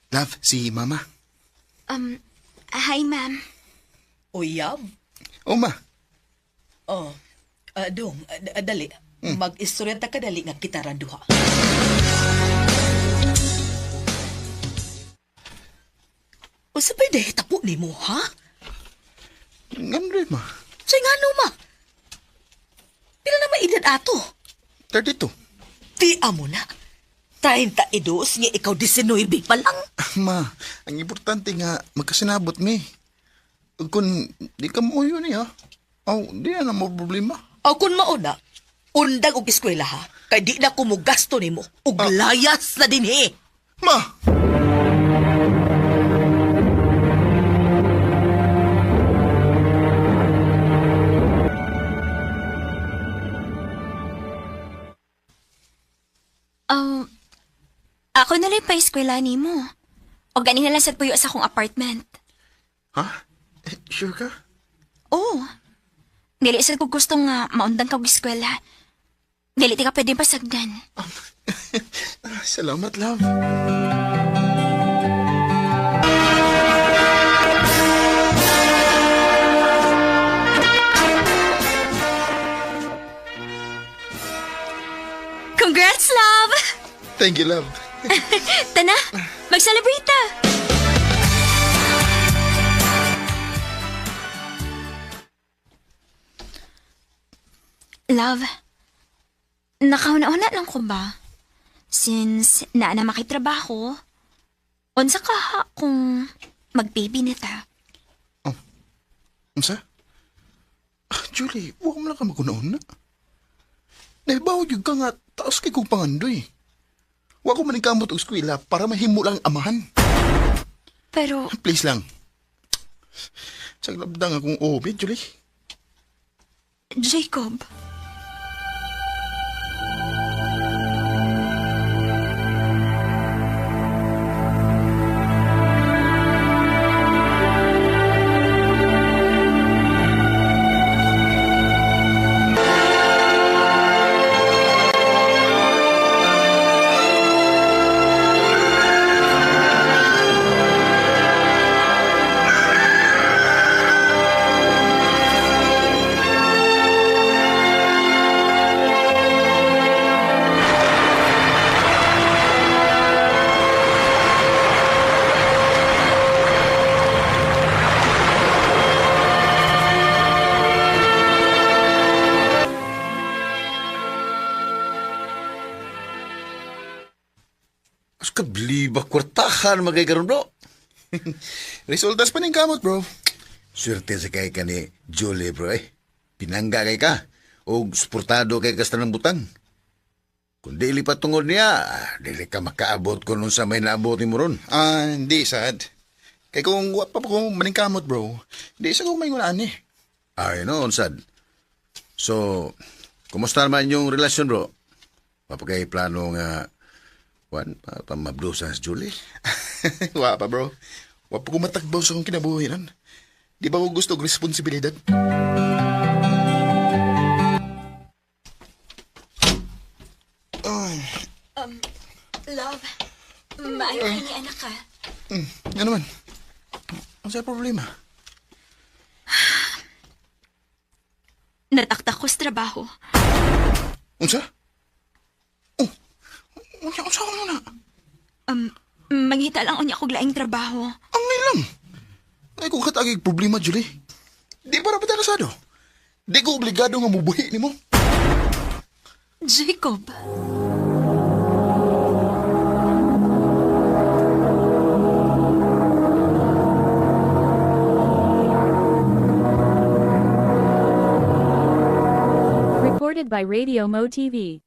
Love, si Mama. Hi, ma'am. Uyab? O, Ma. Oh, dong, dali. Mag-istorya ta kadali nga kita randuha. O sabay dahi tapo ni mo, ha? Ngano rin, Ma? Say nga no, ma. Pila na maedad ato? 32. Di amo na. 32 nga ikaw 19 pa lang. Ma, ang importante nga magkasinabot mi. Ug kun di ka mo yun ha. Di na mo problema. Kung mauna, undag og eskwela ha. Kay di na ko mo gasto nimo. Ug layas na din he. Ma! Ako na lang pa eskwela ni mo. O ganing na lang sa puyo sa akong apartment. Ha? Sure ka? Oo. Dili sa ko gusto nga maundan ka og eskwela. Dili ti ka pwedeng pasagdan. Salamat, love. Congrats, love! Thank you, love. Tana, mag-celebrate ta! Love, nakauna-una lang ko ba? Since naa na makitrabaho, unsa ka ha kung mag-baby nita? Unsa? Julie, huwag mo lang ka maguna-una. Nahibaw yung ka nga, taos kay kong pangandoy. Huwag ko maningkamot og eskwela para mahimo lang amahan. Pero... Please lang. Saglabdang akong obi, Julie. Jacob. Kabliba kwartahan magay karon bro. Resultas pa ning kamot, bro. Swerte sa kay ka ni Julie bro eh. Pinangga kay ka. O suportado kay kasta ng butang. Kung dili pa tungod niya, dili ka makaabot kung nung sa may naabot ni mo ron. Hindi, sad. Kay kung wapa pa kong maningkamot, bro, hindi sa kong may ngunaan eh. Ay, no, sad. So, kumusta naman yung relasyon bro? Papagay plano nga mablusan sa Julie? Wapa, bro. Wapa ko matakbaw sa kong kinabuhinan. Di ba ko gusto og responsibilidad? Love, maayo ni anak ka. Ano man? Ano sa problema? Nataktak ko sa trabaho. Unsa? Unsa ko muna? Manghita lang unya kog laing trabaho. Ang lang. Ay kung katagig problema, Julie. Di para pa kasado. Di ko obligado nga mubuhi ni mo. Jacob. Recorded by Radio Mo TV.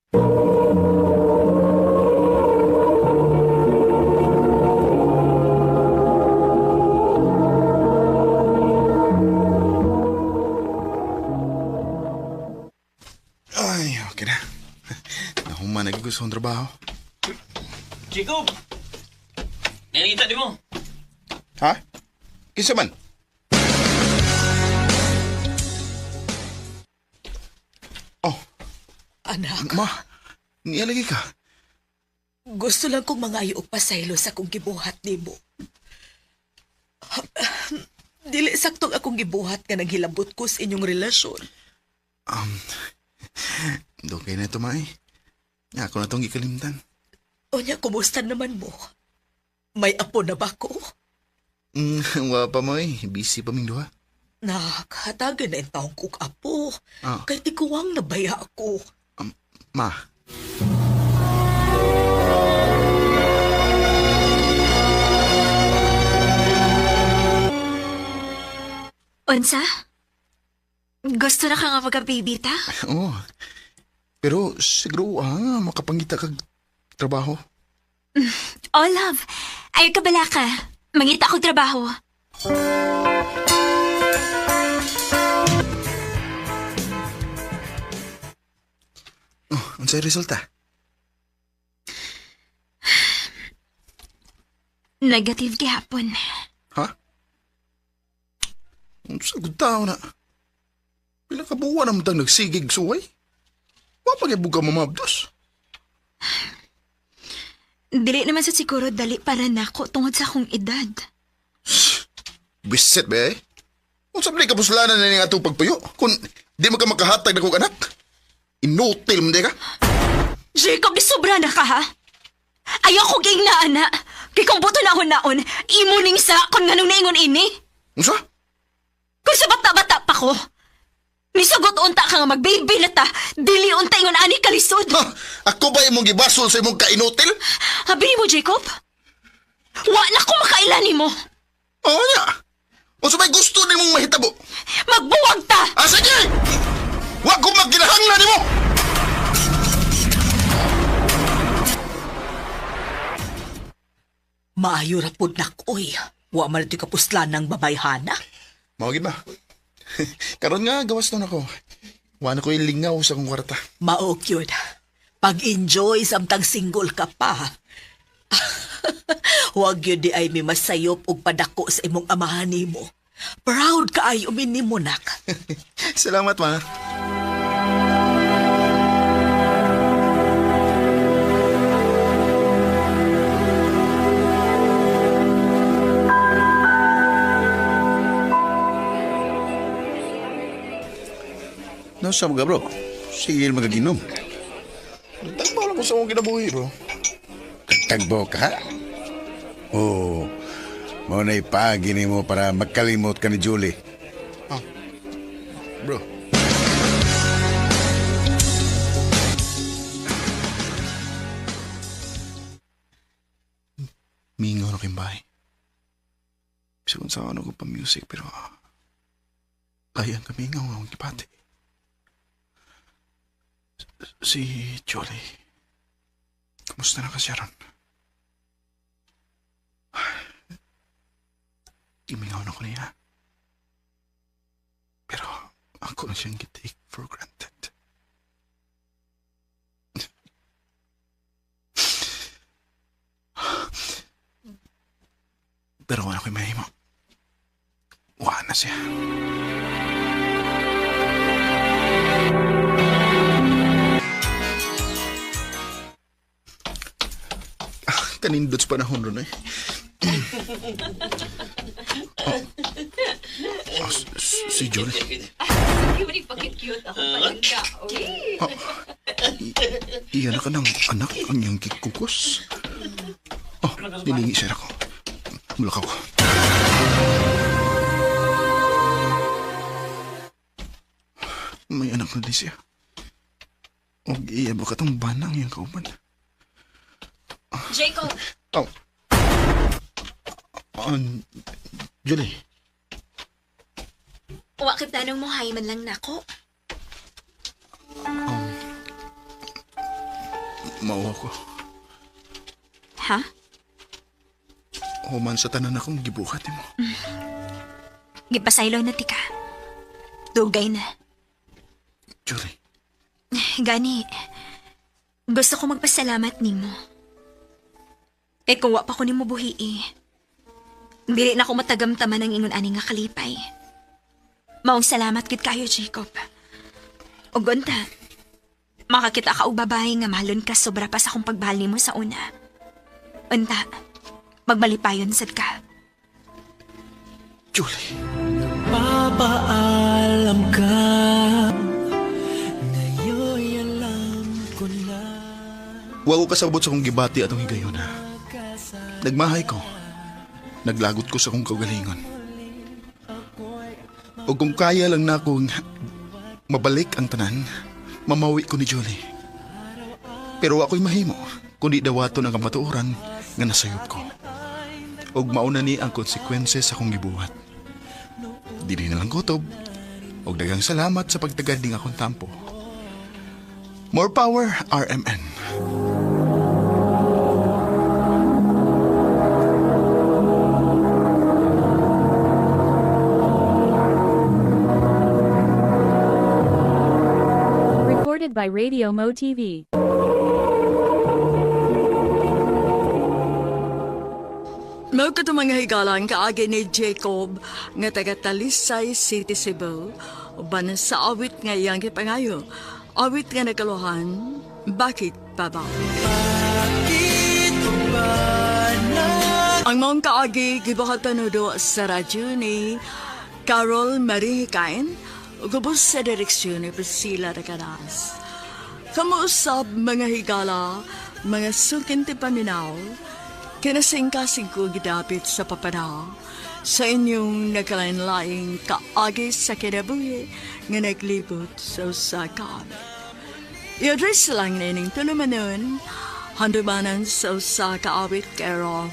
Ay, okay na. Nahuman naging gusto kong trabaho. Jacob! Nanita di mo? Ha? Kinsa man? Anak. Ma, niyalagi ka. Gusto lang kong mangayo og pasaylo sa akong gibuhat nimo. Dili saktong akong gibuhat nga naghilabot ko sa inyong relasyon. Okay na ito, Mai. Ako na itong ikalimtan. Onya, kumusta naman mo? May apo na ba ko? Wala pa, Mai. Busy pa ming duha. Nakahatagan na yung taong kong apo. Kay tikuwang nabaya ako. Ma. Unsa? Gusto na ka nga magka-baby ta? Oo. Pero siguro, makapangita kag trabaho. Oh, love. Ayaw ka bala ka. Mangita akong trabaho. Ano sa'yo resulta? Negative gihapon. Ha? Ang sagod tao na. Bilang kabuwa naman tang nagsigig suway. Wapag-ibog ka mamabdos. Dili naman sa siguro dali para nako tungod sa akong edad. Bisit ba eh? Kung sablay kapuslanan na nga itong pagpuyo, kung di mo ka makahatag na kong anak, inutil mo di ka? Jacob, isobra na ka ha? Ayaw ko ging na ana. Kay kung buto na naon, imuning sa kung nganong naingon ini. Unsa? Kung sa bata-bata pa ko, Misugot unta ka nga mag-baby na ta. Dili unta ingon ani kalisod. Ako ba imong gibasol sa imong kainutil? Habi mo, Jacob? Wa na ko makailan nimo. Oo niya. O sabay gusto nimong mahitabo. Magbuwag ta! Sige! Wa ko magginahanglan nimo! Maayo ra pud nakoy. Wa man ito kapuslan ng babayhana. Mawagid ba? Karon nga, gawas na ako. Wa na ko ilingaw sa kong kwarta. Mao yun. Pag-enjoy samtang single ka pa. Huwag yun di ay may masayop og padako sa imong amahan nimo. Proud ka ay umini mo, nak. Salamat, ma. No, sa mga bro. Sige magaginom. Tagbo lang ko sa mong kinabuhi, bro. Tagbo ka? Oo. Mo na ipagini mo para magkalimot ka ni Julie. Bro. Mingaw na kayong bahay. Bisa kung saan ako pa music pero ayan kami mingaw ang kipati. Si Jolie. Kumusta na ka siya ron? Imingaw na ko niya. Pero ako na siyang take for granted. Pero wala ko'y mahimo. Wala na siya. Kanindots panahon ron eh. Si Jolie. Cute ako palangga. Iyan na ka ng anak ang iyong kikukos. Nilingi siya ako. Mulakaw ko. May anak na din siya. O iya ba katong banang iyang kauban? Jacob! Julie. Wa kay tanong mo hay man lang nako. Mauwa ko. Ha? Human sa tanan akong gibuhat mo. Gipasaylo na tika. Dugay na. Julie. Gani, gusto ko magpasalamat nimo. Eh kung wa pa ko nimo buhi dili na ko matagamtaman ang ingon ani nga kalipay. Maong salamat gid kayo, Jacob. Ug unta, makakita ka og babae nga mahalon ka sobra pa sa akong pagmahal nimo sa una. Unta, magbalipayon sad ka. Julie. Papaalam ka. Ngayon'y alam ko na. Wa ko kasabot sa kong gibati atong higayon na. Nagmahay ko. Naglagot ko sa kong kaugalingon. O kung kaya lang na akong mabalik ang tanan, mamawi ko ni Julie. Pero ako'y mahimo, kundi dawaton ang kamatuoran nga nasayop ko. Og mauna ni ang konsekwense sa akong gibuhat. Dili na lang kutob, og daghang salamat sa pagtagad ning akong tampo. More power, RMN. Recorded by Radio Mo TV. Mao ka mga higalan kaagi ni Jacob nga taga Talisay City, Cebu. Uban sa awit nga iyang gipangayo. Awit nga nagaluhan, bakit pa ba? Ang mga kaagi gibahatan do sa radyo ni Carol Marie Hikain, gubos sa direksyon ni Priscilla Recanas. Kamuusap mga higala, mga sukin ti paminaw, kinasing-kasing ko gidapit sa papanaw, sa inyong nagkalain-laing kaagi sa kinabuhi nga naglibot sa usa ka awit. I-address lang na ining tulumanon, handumanan sa usa ka awit care of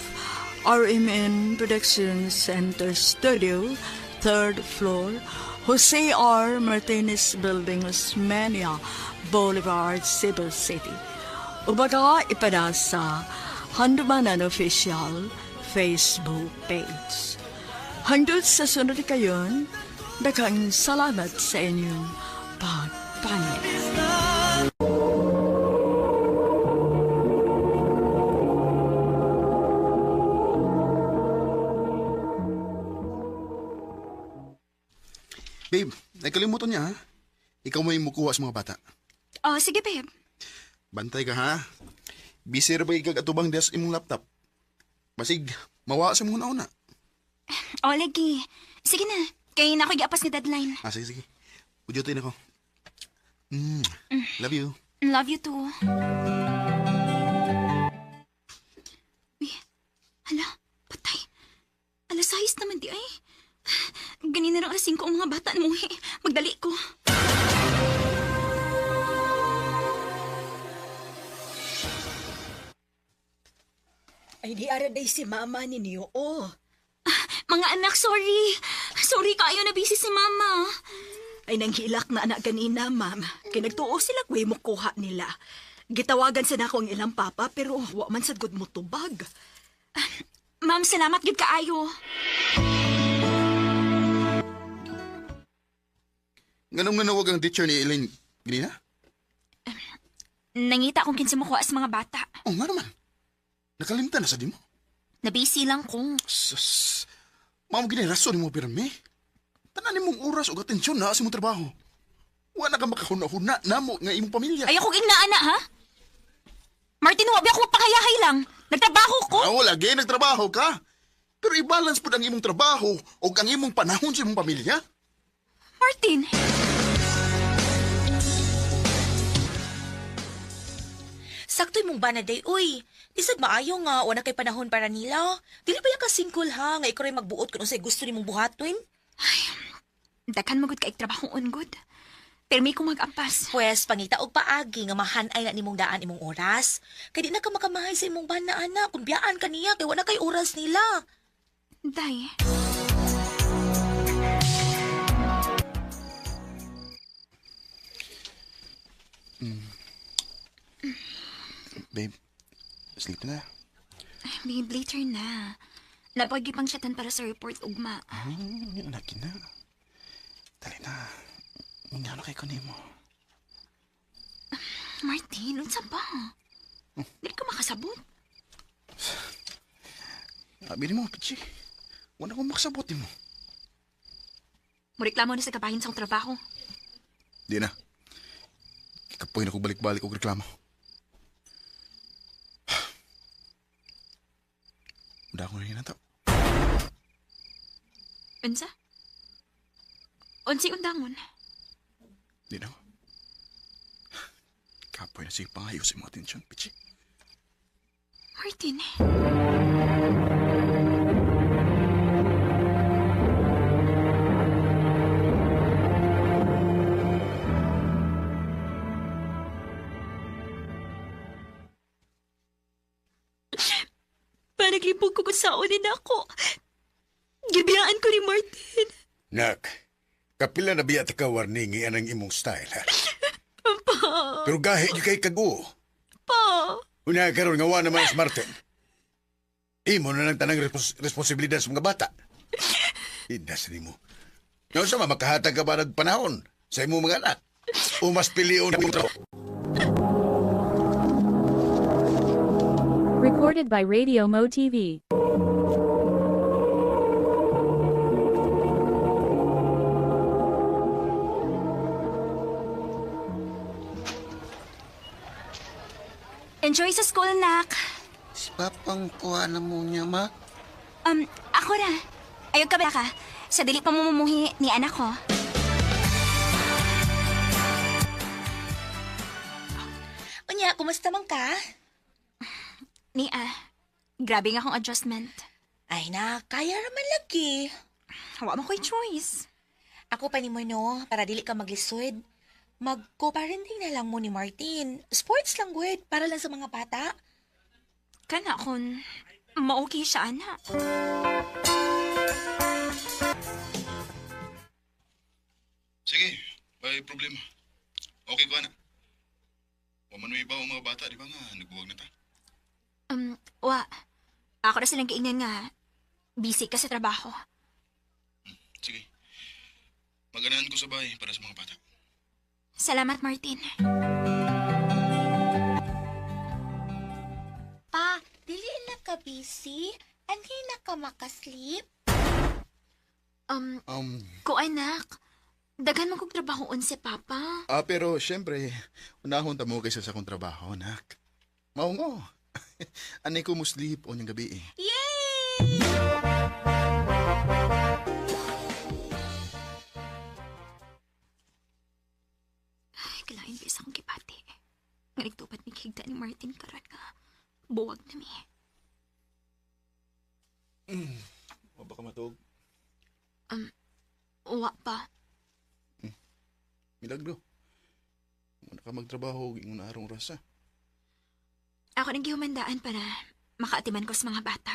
RMN Production Center Studio, 3rd floor, Jose R. Martinez Building, Osmeña Boulevard, Cebu City. Ubaga ipada sa Handumanan Official Facebook page. Hangtod sa sunod kayon, daghang salamat sa inyong pagpanig. Babe, nakalimutan niya ha? Ikaw may mukuha sa mga bata. Oh, sige, babe. Bantay ka ha? Busy ra ba ikagatubang des imong laptop? Basig, mawa sa mong una-una. Oh, lagi. Sige na. Kaya na ako giapas ni deadline. Sige, sige. Udyutin ako. Love you. Love you too. Uy, hala, patay. Alas 6 naman di ay. Ganina rin alas 5 ang mga bata na muhi. Magdali ko. Ay, di araday si mama ninyo, oh. Mga anak, sorry. Sorry kayo na busy si mama. Ay, nanghilak na anak ganina, ma'am. Kinagtuo sila kwe mo kuha nila. Gitawagan sa nako ang ilang papa, pero wa man sad gud mo tubag. Ma'am, salamat gid kaayo. Ganong nga nawag ang teacher ni Elaine, ganina? Nangita kung kinsa mo kuha sa mga bata. Oh, nga naman. Nakalimtan na sa di mo. Nabisi lang ko. Sus, ma'am gini rason mo pirmi. Tanan mong oras o atensyon na sa imong trabaho. Wala ka makahuna-huna na mo nga imong pamilya. Ay, ako ignaana, ha? Martin, wabi ako panghayahay lang. Nagtrabaho ko. Lagi, nagtrabaho ka. Pero i-balance po ang imong trabaho o ang imong panahon sa imong pamilya. Martin! Sakto'y mong banaday, uy. Isag maayo nga, wala kay panahon para nila. Dili ba yung kasingkol ha, nga ikaw rin magbuot kung unsay gusto ni mong buhaton? Ay, dakan magod ka trabaho ungod. Pero may kong mag-ampas. Pwes, pangita og paagi nga mahanay na nimong daan imong oras. Kaya di na ka makamahay sa imong bana, anak. Kung biyaan ka niya, kaya wala kay oras nila. Day. Babe, sleep na. Babe, later na. Napagipang chatan para sa report, ugma. Laki na. Dali na. Nga kay ko nimo. Martin, unsa ba? Hindi ka makasabot. Bili mo, Pichi. Wala akong makasabot mo. Mureklamo na sa kabahin sa trabaho. Di na. Kikapoy na ko balik-balik og reklamo. Udah ako rin nato. Unsa? Unsi undangon? Di na. Kapoy na siya pangayos sa mga atensyon, Pichi. Martin. Panaglipog ko kung saan din ako. Gibiyaan ko ni Martin. Nak, kapila na biya ka warningi anang imong style, ha? Pa. Pero gahi yung kay kago. Pa. Una karon nga wa naman si Martin. Imo na lang tanang responsibilidad sa mga bata. Inas ni mo. Ngayon sa makahatag ka ba nagpanahon sa imong mga anak? O mas pilion na mo. Recorded by Radio Mo TV. Enjoy sa school, nak. Si Papang kuha na mo niya, ma? Ako na. Ayog ka ba ka? Sa dili pa mamumuhi ni anak ko. Unya, kumusta man ka? Grabe nga akong adjustment. Ay na, kaya raman lagi. Hawa mo ko'y choice. Ako pa ni mo no, para dili ka maglisod. Mag-co-parenting na lang mo ni Martin. Sports lang gud, para lang sa mga bata. Kana kon, ma-okay siya, ana. Sige, may problema. Okay ko, anak. Wamano iba ang mga bata, di ba nga, nagbuwag na ta. Wa. Ako na silang kaingnan nga. Busy ka sa trabaho. Sige. Maganahan ko sa bahay para sa mga bata. Salamat, Martin. Pa, dili na ka busy? Hindi na ka makasleep? Ko anak. Dagan mo kong trabahoon si Papa. Pero syempre, unahon ta mo kaysa sa akong trabaho, anak. Maungo. Anay ko mo sleep o niyang gabi eh. Yay! Ay, kalain ba isang kipati. Nga nagtupat ni Kigda ni Martin karon nga. Buwag na mi. O baka matog. Wa pa. Milagro. Muna ka magtrabaho, ingon na arong rasa. Ako nang gihumandaan para makaatiman ko sa mga bata.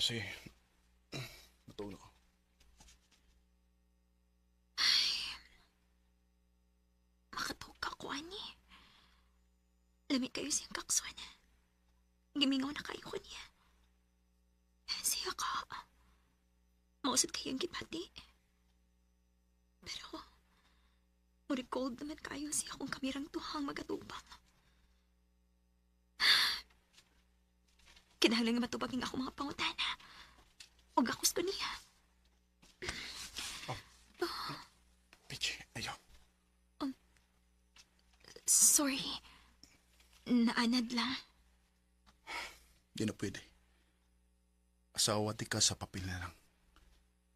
Sige. Matog na ko. Makatog ka ko, ani. Lamig kayo siyang kakson. Gimingaw na kayo ko niya. Siya ka. Mausad kayong gipati. Pero, mo-recall naman kayo siya kung kamirang tuhang magatubang. Kinahanglan nga matubagin ako mga pangutana. O gakos ko niya. Pichi, ayaw. Sorry. Naanad lang. Di na pwede. Asawa di ka sa papel na lang.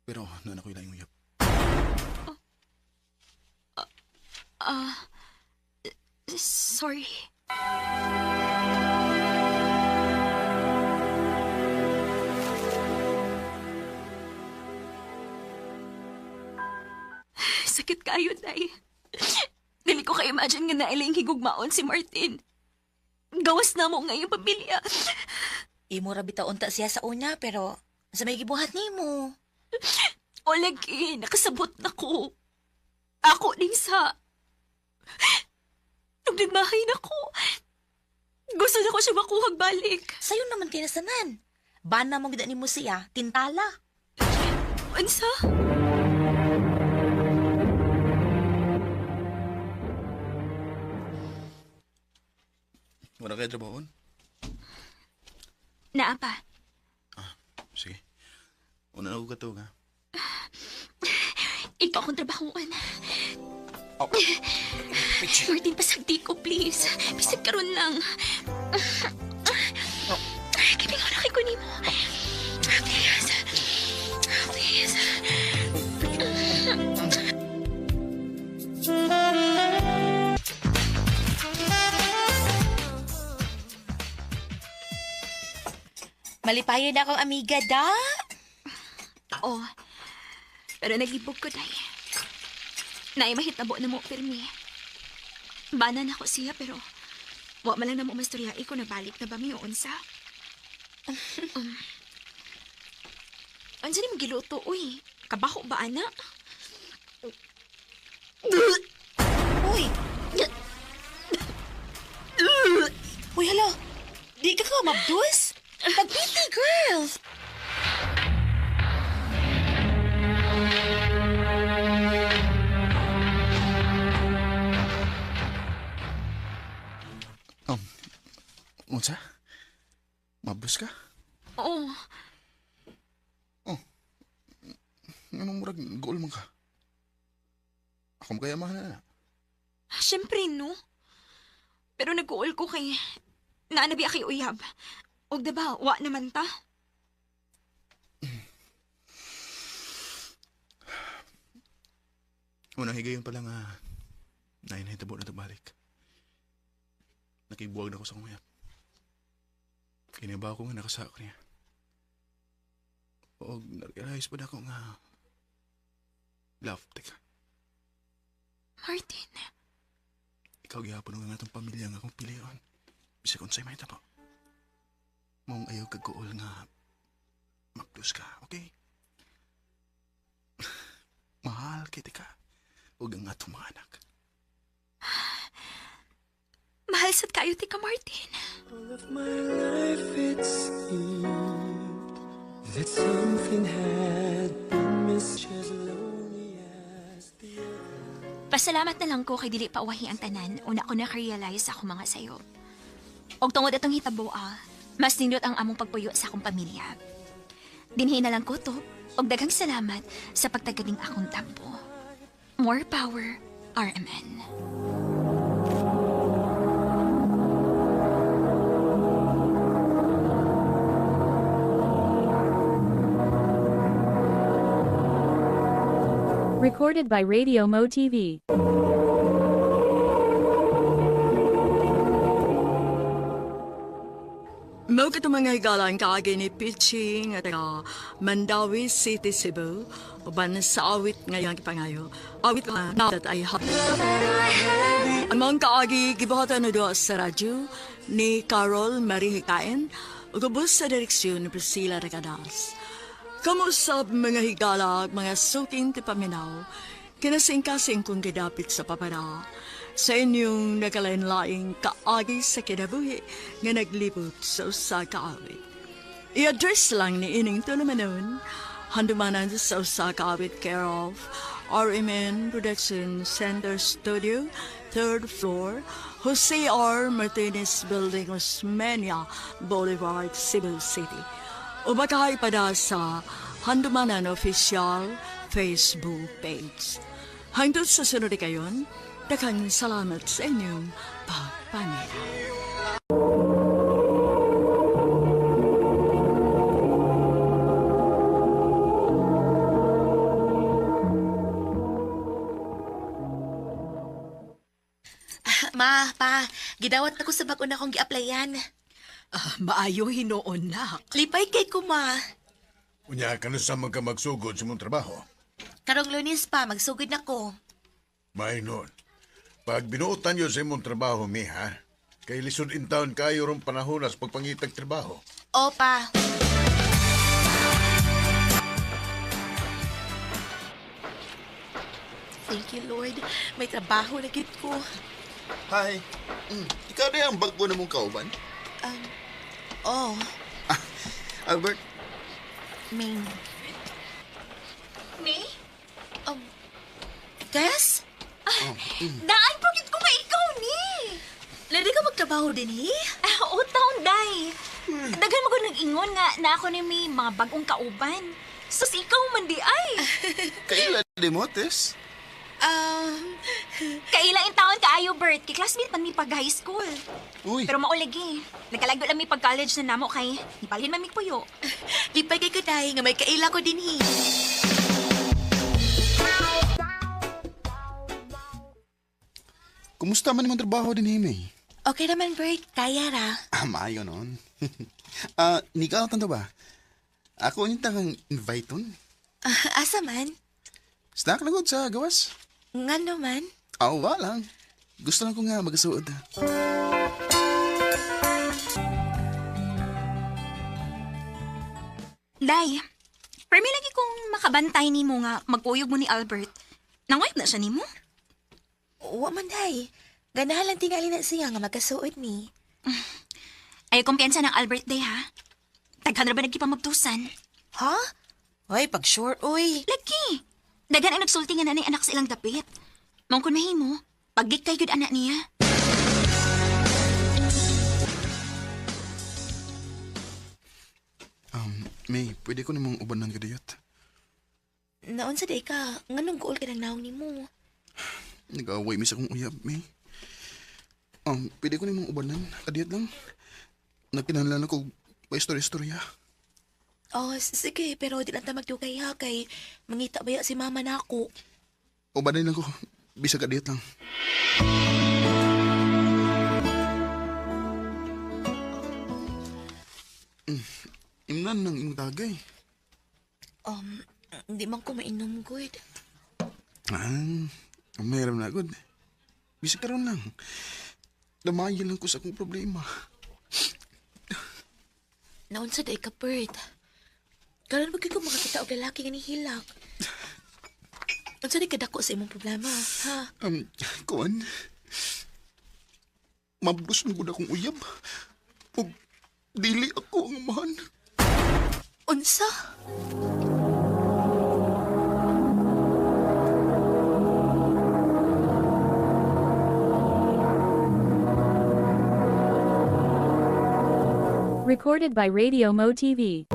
Pero nana ko ilang uyap. Sorry. Sakit kayo, Day. Dili ko ka-imagine nga nailang higugmaon si Martin. Gawas na mo ngayong pamilya. Imo ra bitaon ta siya sa una, pero sa may gibuhat nimo. O lagi, nakasabot na ko. Ako din sa... Nung nagmahay na ko, gusto na ko siya makuhag balik. Sayo naman kinasanan. Bana mo gida nimo siya, tintala. Ansa? Wala kayo trabahoon? Naapa. Sige. Una na ko katog, ha? Ikaw akong trabahoan. Oh. Martin, pasagdi ko, please. Bisag karon lang. Kipingaw na kay kunin mo. Please. Please. Malipayo na akong amiga, da? Oo. Pero naglibog ko, Day. Naimahitabo na mo, pirmi. Bana na ako siya, pero wa man lang na mo masturyai ko na balik na ba may unsa. Ansa ni mo giluto, uy? Kabaho ba, ana? Uy! Uy, hala! Di ka ka mabdus? Pag-PT, girl! Unsa? Mabus ka? Oo. Anong murag goal man ka? Ako makayamahan na. Siyempre, no? Pero nag-uol ko kay... Naanabi kay uyab. Og diba, wa naman ta? Unang higayon pa lang nainahitabo na ito balik. Nakibuwag na ako sa kumuyap. Kiniba ko nga nakasa ko niya. O na-realize pa na ako nga love, teka. Martin. Ikaw gihapon nga itong pamilya nga akong piliyon. Bisa kung sa'yo may tabo. Mong ayaw kagkuol nga makdos ka, okay? Mahal kita ka. Huwag ang atong mga anak. Mahal sad kayo, tika Martin. All of my life it seemed that something had been missed as lonely as the other. Pasalamat na lang ko kay dili pauwahi ang tanan. Una ko na-realize ako mga sayo. Og tungod atong hitabo mas nindot ang among pagpuyo sa akong pamilya. Dinhi na lang ko to, og daghang salamat sa pagtagaling akong tampo. More power, RMN. Recorded by Radio Mo TV. Mau ka mga higalan kaagi ni Pitching at Mandawi City, Cebu. Uban sa awit ngayong kipangayo. Awit ka na that ay happy. Ang mga kaagi gibahatan na doon sa radyo ni Carol Marie Hikain. Ugubos sa direksyon ni Priscilla Recadas. Kamusap mga higala mga suking tipaminaw. Kinasing-kasing kong gidapit sa papara. Sa inyong nagalain-laing kaagi sa kinabuhi nga naglibot sa usa ka awit. I-address lang ni ining tulamanon, handumanan sa usa ka awit care of RMN Production Center Studio, 3rd floor, Jose R. Martinez Building, Osmeña Boulevard, Cebu City. O baka ipada sa Handumanan Official Facebook page. Hangtod sa sunod kayon, daghang salamat sa inyong pagpamilya. Ma, pa, gidawat ako sa bago na akong gi-applyan. Maayo hinoon na. Lipay kay ko, ma. Unya ka na sa mga magsugod sa mong trabaho. Karong Lunes pa, magsugod na ko. May nun. Pag binuutan yun sa imong trabaho, mi, ha? Kay lisod in town kayo rong panahon as pagpangitag trabaho. Opa. Thank you, Lord. May trabaho na gid ko. Hi. Ikaw na yung bago na mong kauban? Oh. Albert? May... Tess? Daan po gid ko kay ikaw ni. Lady ka magtrabaho din, Utaw, day. Daghan mo ko nag-ingon nga na ako ni may mga bagong kauban. Sus, ikaw man di ay. Kaila di mo, Tess? Kailang taon ka ayo, Bert. Kay classmate man mi pag high school. Uy. Pero maulagi. Nagkalago lang mi pag college na namo kay ipalhin man mi puyo. Lipay kay kuday nga may kaila ko din, Kumusta man naman trabaho din, Hime? Okay naman, Bert. Kaya ra. Maayo nun. Nikaw tanto ba? Ako yung tangang invite nun. Asa man? Snack lang sa gawas. Nga naman? Awa lang. Gusto lang ko nga magsuod. Day, permi lagi kong makabantay ni mo nga magpuyog mo ni Albert. Nangayap na siya ni mo? Wa man, day. Ganahan lang tingali na siya nga magkasuod ni. Ay, kumpiyansa ng Albert, day, ha? Taghan na ba nagkipamabtusan? Ha? Ay, pag sure, uy. Lagi. Dagan ay nagsulti nga na anak sa ilang dapit. Mong kun mahimo, pag-gik kay good anak niya. May, pwede ko namang ubanan ka diyot. Naon sa day ka, nga nung goal ka ng naong ni mo. Nag-away mi sa kong uyab, May. Pwede ko namang ubanan, kadiyot lang. Nagkinahanglan ako pa istorya-istorya. Oh, sige, pero di lang ta magdugay ha, kay mangita baya si mama na ako. Ubanan lang ko, bisa kadiyot lang. Imnan ng imong tagay. Di man ko mainom, good. Mayroon na, good. Bisig karon lang. Damayan lang ko sa akong problema. Naunsa day ka, Bert. Karon ba ko makakita og lalaki nga nihilak? Unsa di kadako sa imong problema, ha? Kuan. Mabdos mo gud akong uyab. Ug dili ako ang amahan. Unsa? Recorded by Radio Mo TV.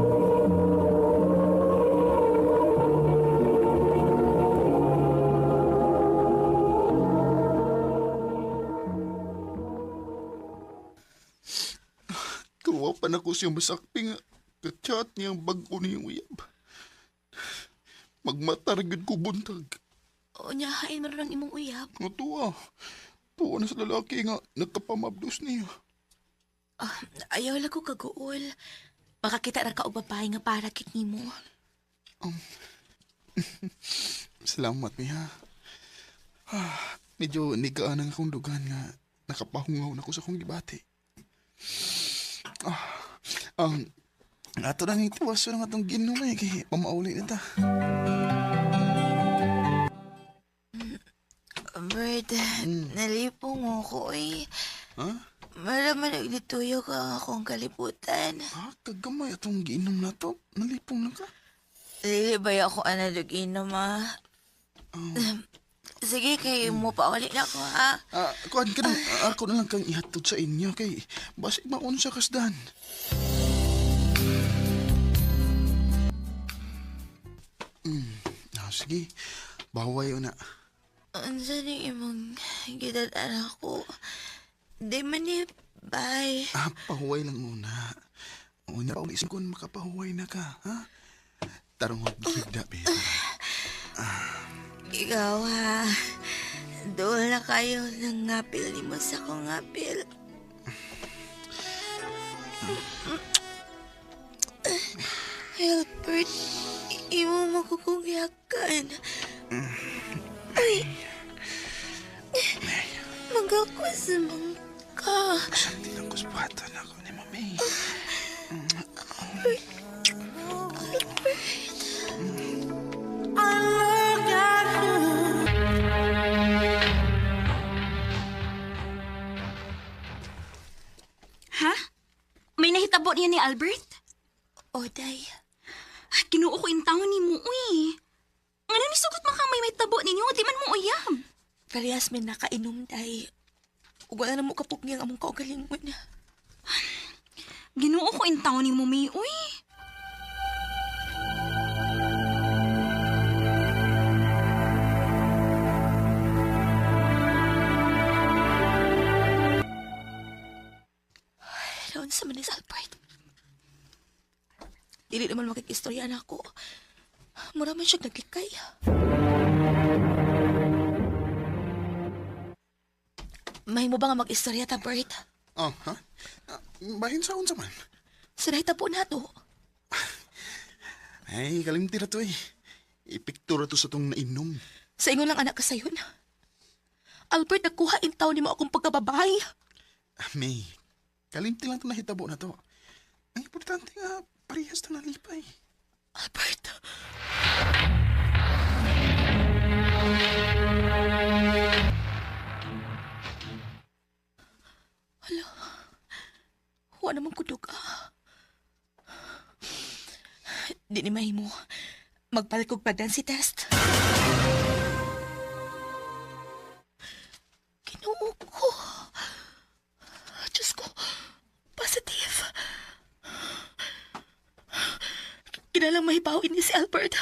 Kawa pa na ko siyang masakpi nga. Kachat niyang bago niyang uyab. Magmataragid ko buntag. O nyahain mo rin imong uyab. Nga tuwa. Tuwa na sa lalaki nga nagkapamabdos niya. Ayaw lang ko kaguol. Makakita na ka og babae nga para kit nimo. Salamat, Miha. Medyo nigaan ang akong dugan nga nakapahungaw na ko sa akong gibati. Ato nang itiwaso na nga itong ginumay kay pamauli na ta. Bert, nalipong ako eh. Malaman nagdituyo ka ang akong kalibutan. Kagamay atong giinom na to. Nalipong na ka. Lilibay ako anadog-inom, Sige, kay mo pa ulit na ako, ha? Kuhan ka na. Ako na lang kang ihatod sa inyo kay basig maun sa kasdan. Sige, baway na. Ansa ni imong gidadaan ako? Di man ni, bye. Pahuway lang muna. Una, ulisin ko makapahuway na ka, ha? Tarong magigda, baby. Ikaw, ha? Doon na kayo ng ngapil ni mo sa kong ngapil. Albert, imo makukugyakan. Ay, magakusamang ka. Sakti lang kuspato na ako ni Mami. Ha? May nahitabo niya ni Albert? Oday. Kinuo ko yung taon ni mo, uy. Ano ni sugot man kang may tabo ninyo? Di man mo uyab. Parehas may nakainom, day. Ug wala na mo kapugniyang among kaugalingon. Ginuo ko yung taon ni mo, may, uy. Naon sa manis, Albert. Dili naman makikistorya na ako. Mura man siya naglikay. May mo ba nga mag-istorya ta, Bert? Ha? Bahin sa unsa man? Sanay po na to. Ay, kalimti na to eh. Ipiktura to sa tong nainom. Sa ingon lang anak ka sayon. Albert, nakuha in taon ni mo akong pagkababay. May, kalimti lang to nahitabo na to. Ang importante nga, parehas na nalipay. Albert. Hala. Huwag naman kudog Di ni mahimo. Magpalikog pregnancy test. Ginoo ko. Diyos ko. Positive. Kinalang mahibawin ni si Albert.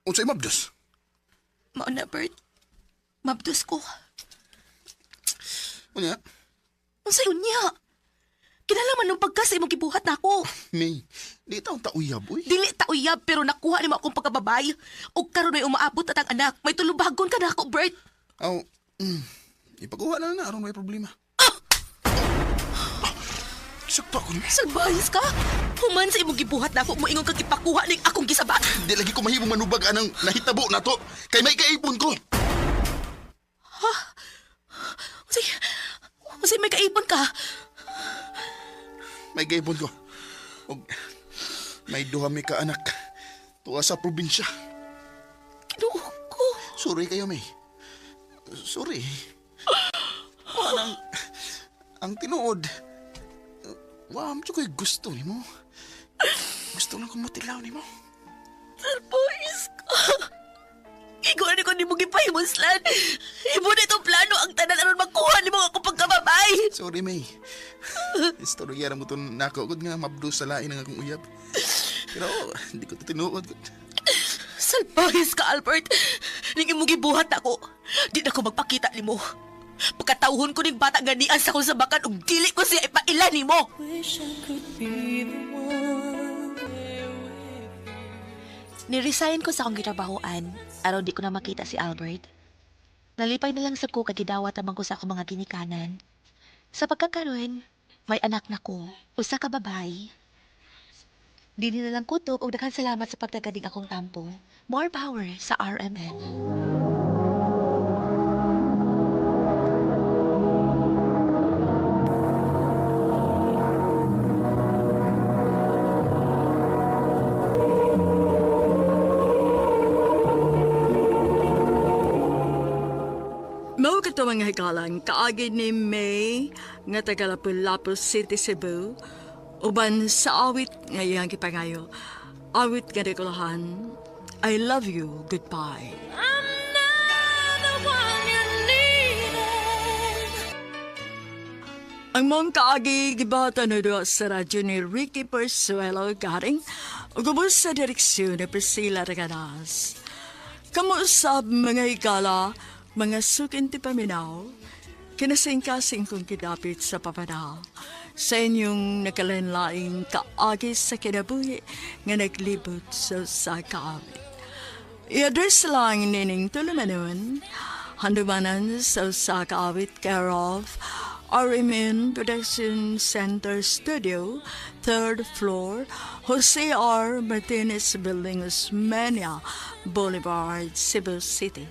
Unsay mabdos? Mauna, Bert. Mabdos ko. Unya? Unsay unya? Kinalaman nung pagkasa imong gibuhat na ako. May, di taong tauyab, uy. Dili tauyab pero nakuha ni mo akong pagkababay. O karon ay umaabot at ang anak. May tulubagon ka na ako, Bert. Aw, ipakuha na aron may problema. Sakto ako niya. Salbayis ka? Human sa imong gibuhat na ako mo ingon kag ipakuha ning akong gisabak. Di lagi ko mahimong manubag anang nahitabo na to. Kay may kaipon ko. Ha? Kasi may kaipon ka. May kaipon ko. Og may duha mi ka anak. Tuwa sa probinsya. Kinuha ko. Sorry kayo, May. Sorry. Ang tinuod. Wow, medyo ko'y gusto ni mo. Gusto lang kong matilaw ni mo. Salbayis ka. Iguan ko ni mo gipahimuslan. Ibo na itong plano ang tanan aron magkuha ni mo ako pagkababay. Sorry, May. Istorya mo ito nako. Good nga mabdo sa lain ang akong uyab. Pero hindi ko ito tinuod. Salbayis ka, Albert. Ning imong gibuhat ako. Di na ko magpakita ni mo. Pagkatawhon ko ning bata ganian sa kong sabakan ug dili ko siya ipaila ni mo. Niresign ko sa akong gitrabahoan araw di ko na makita si Albert. Nalipay na lang sa ko kagidawat amang ko sa akong mga ginikanan. Sa pagkakaroon, may anak na ko, usa ka babay. Dili na lang kutok og daghang salamat sa pagtagadig akong tampo. More power sa RMN. Mao kato mga hikalang kaagi ni May nga taga Lapu-Lapu City, Cebu. Uban sa awit nga iyang gipangayo. Awit nga dekolahan, I love you, goodbye. Ang mong kaagi gibata na doon sa radyo ni Ricky Persuelo garing ugubos sa direksyon ni Priscilla Reganas. Kamuusab mga higala, mga sukin ti paminaw, kinasing-kasing kong kidapit sa papanaw. Sa inyong nakalanlaing kaagi sa kinabuhi nga naglibot sa kaawit. I-address lang nining tulumanon, handumanan sa kaawit care of RMN Production Center Studio, 3rd floor, Jose R. Martinez Building, Osmeña Boulevard, Cebu City.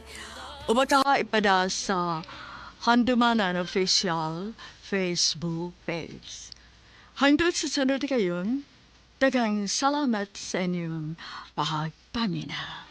O baka ipada sa Handumanan Official Facebook page. Hanggang sa sunod kayon, daghang salamat sa inyong pagpamina.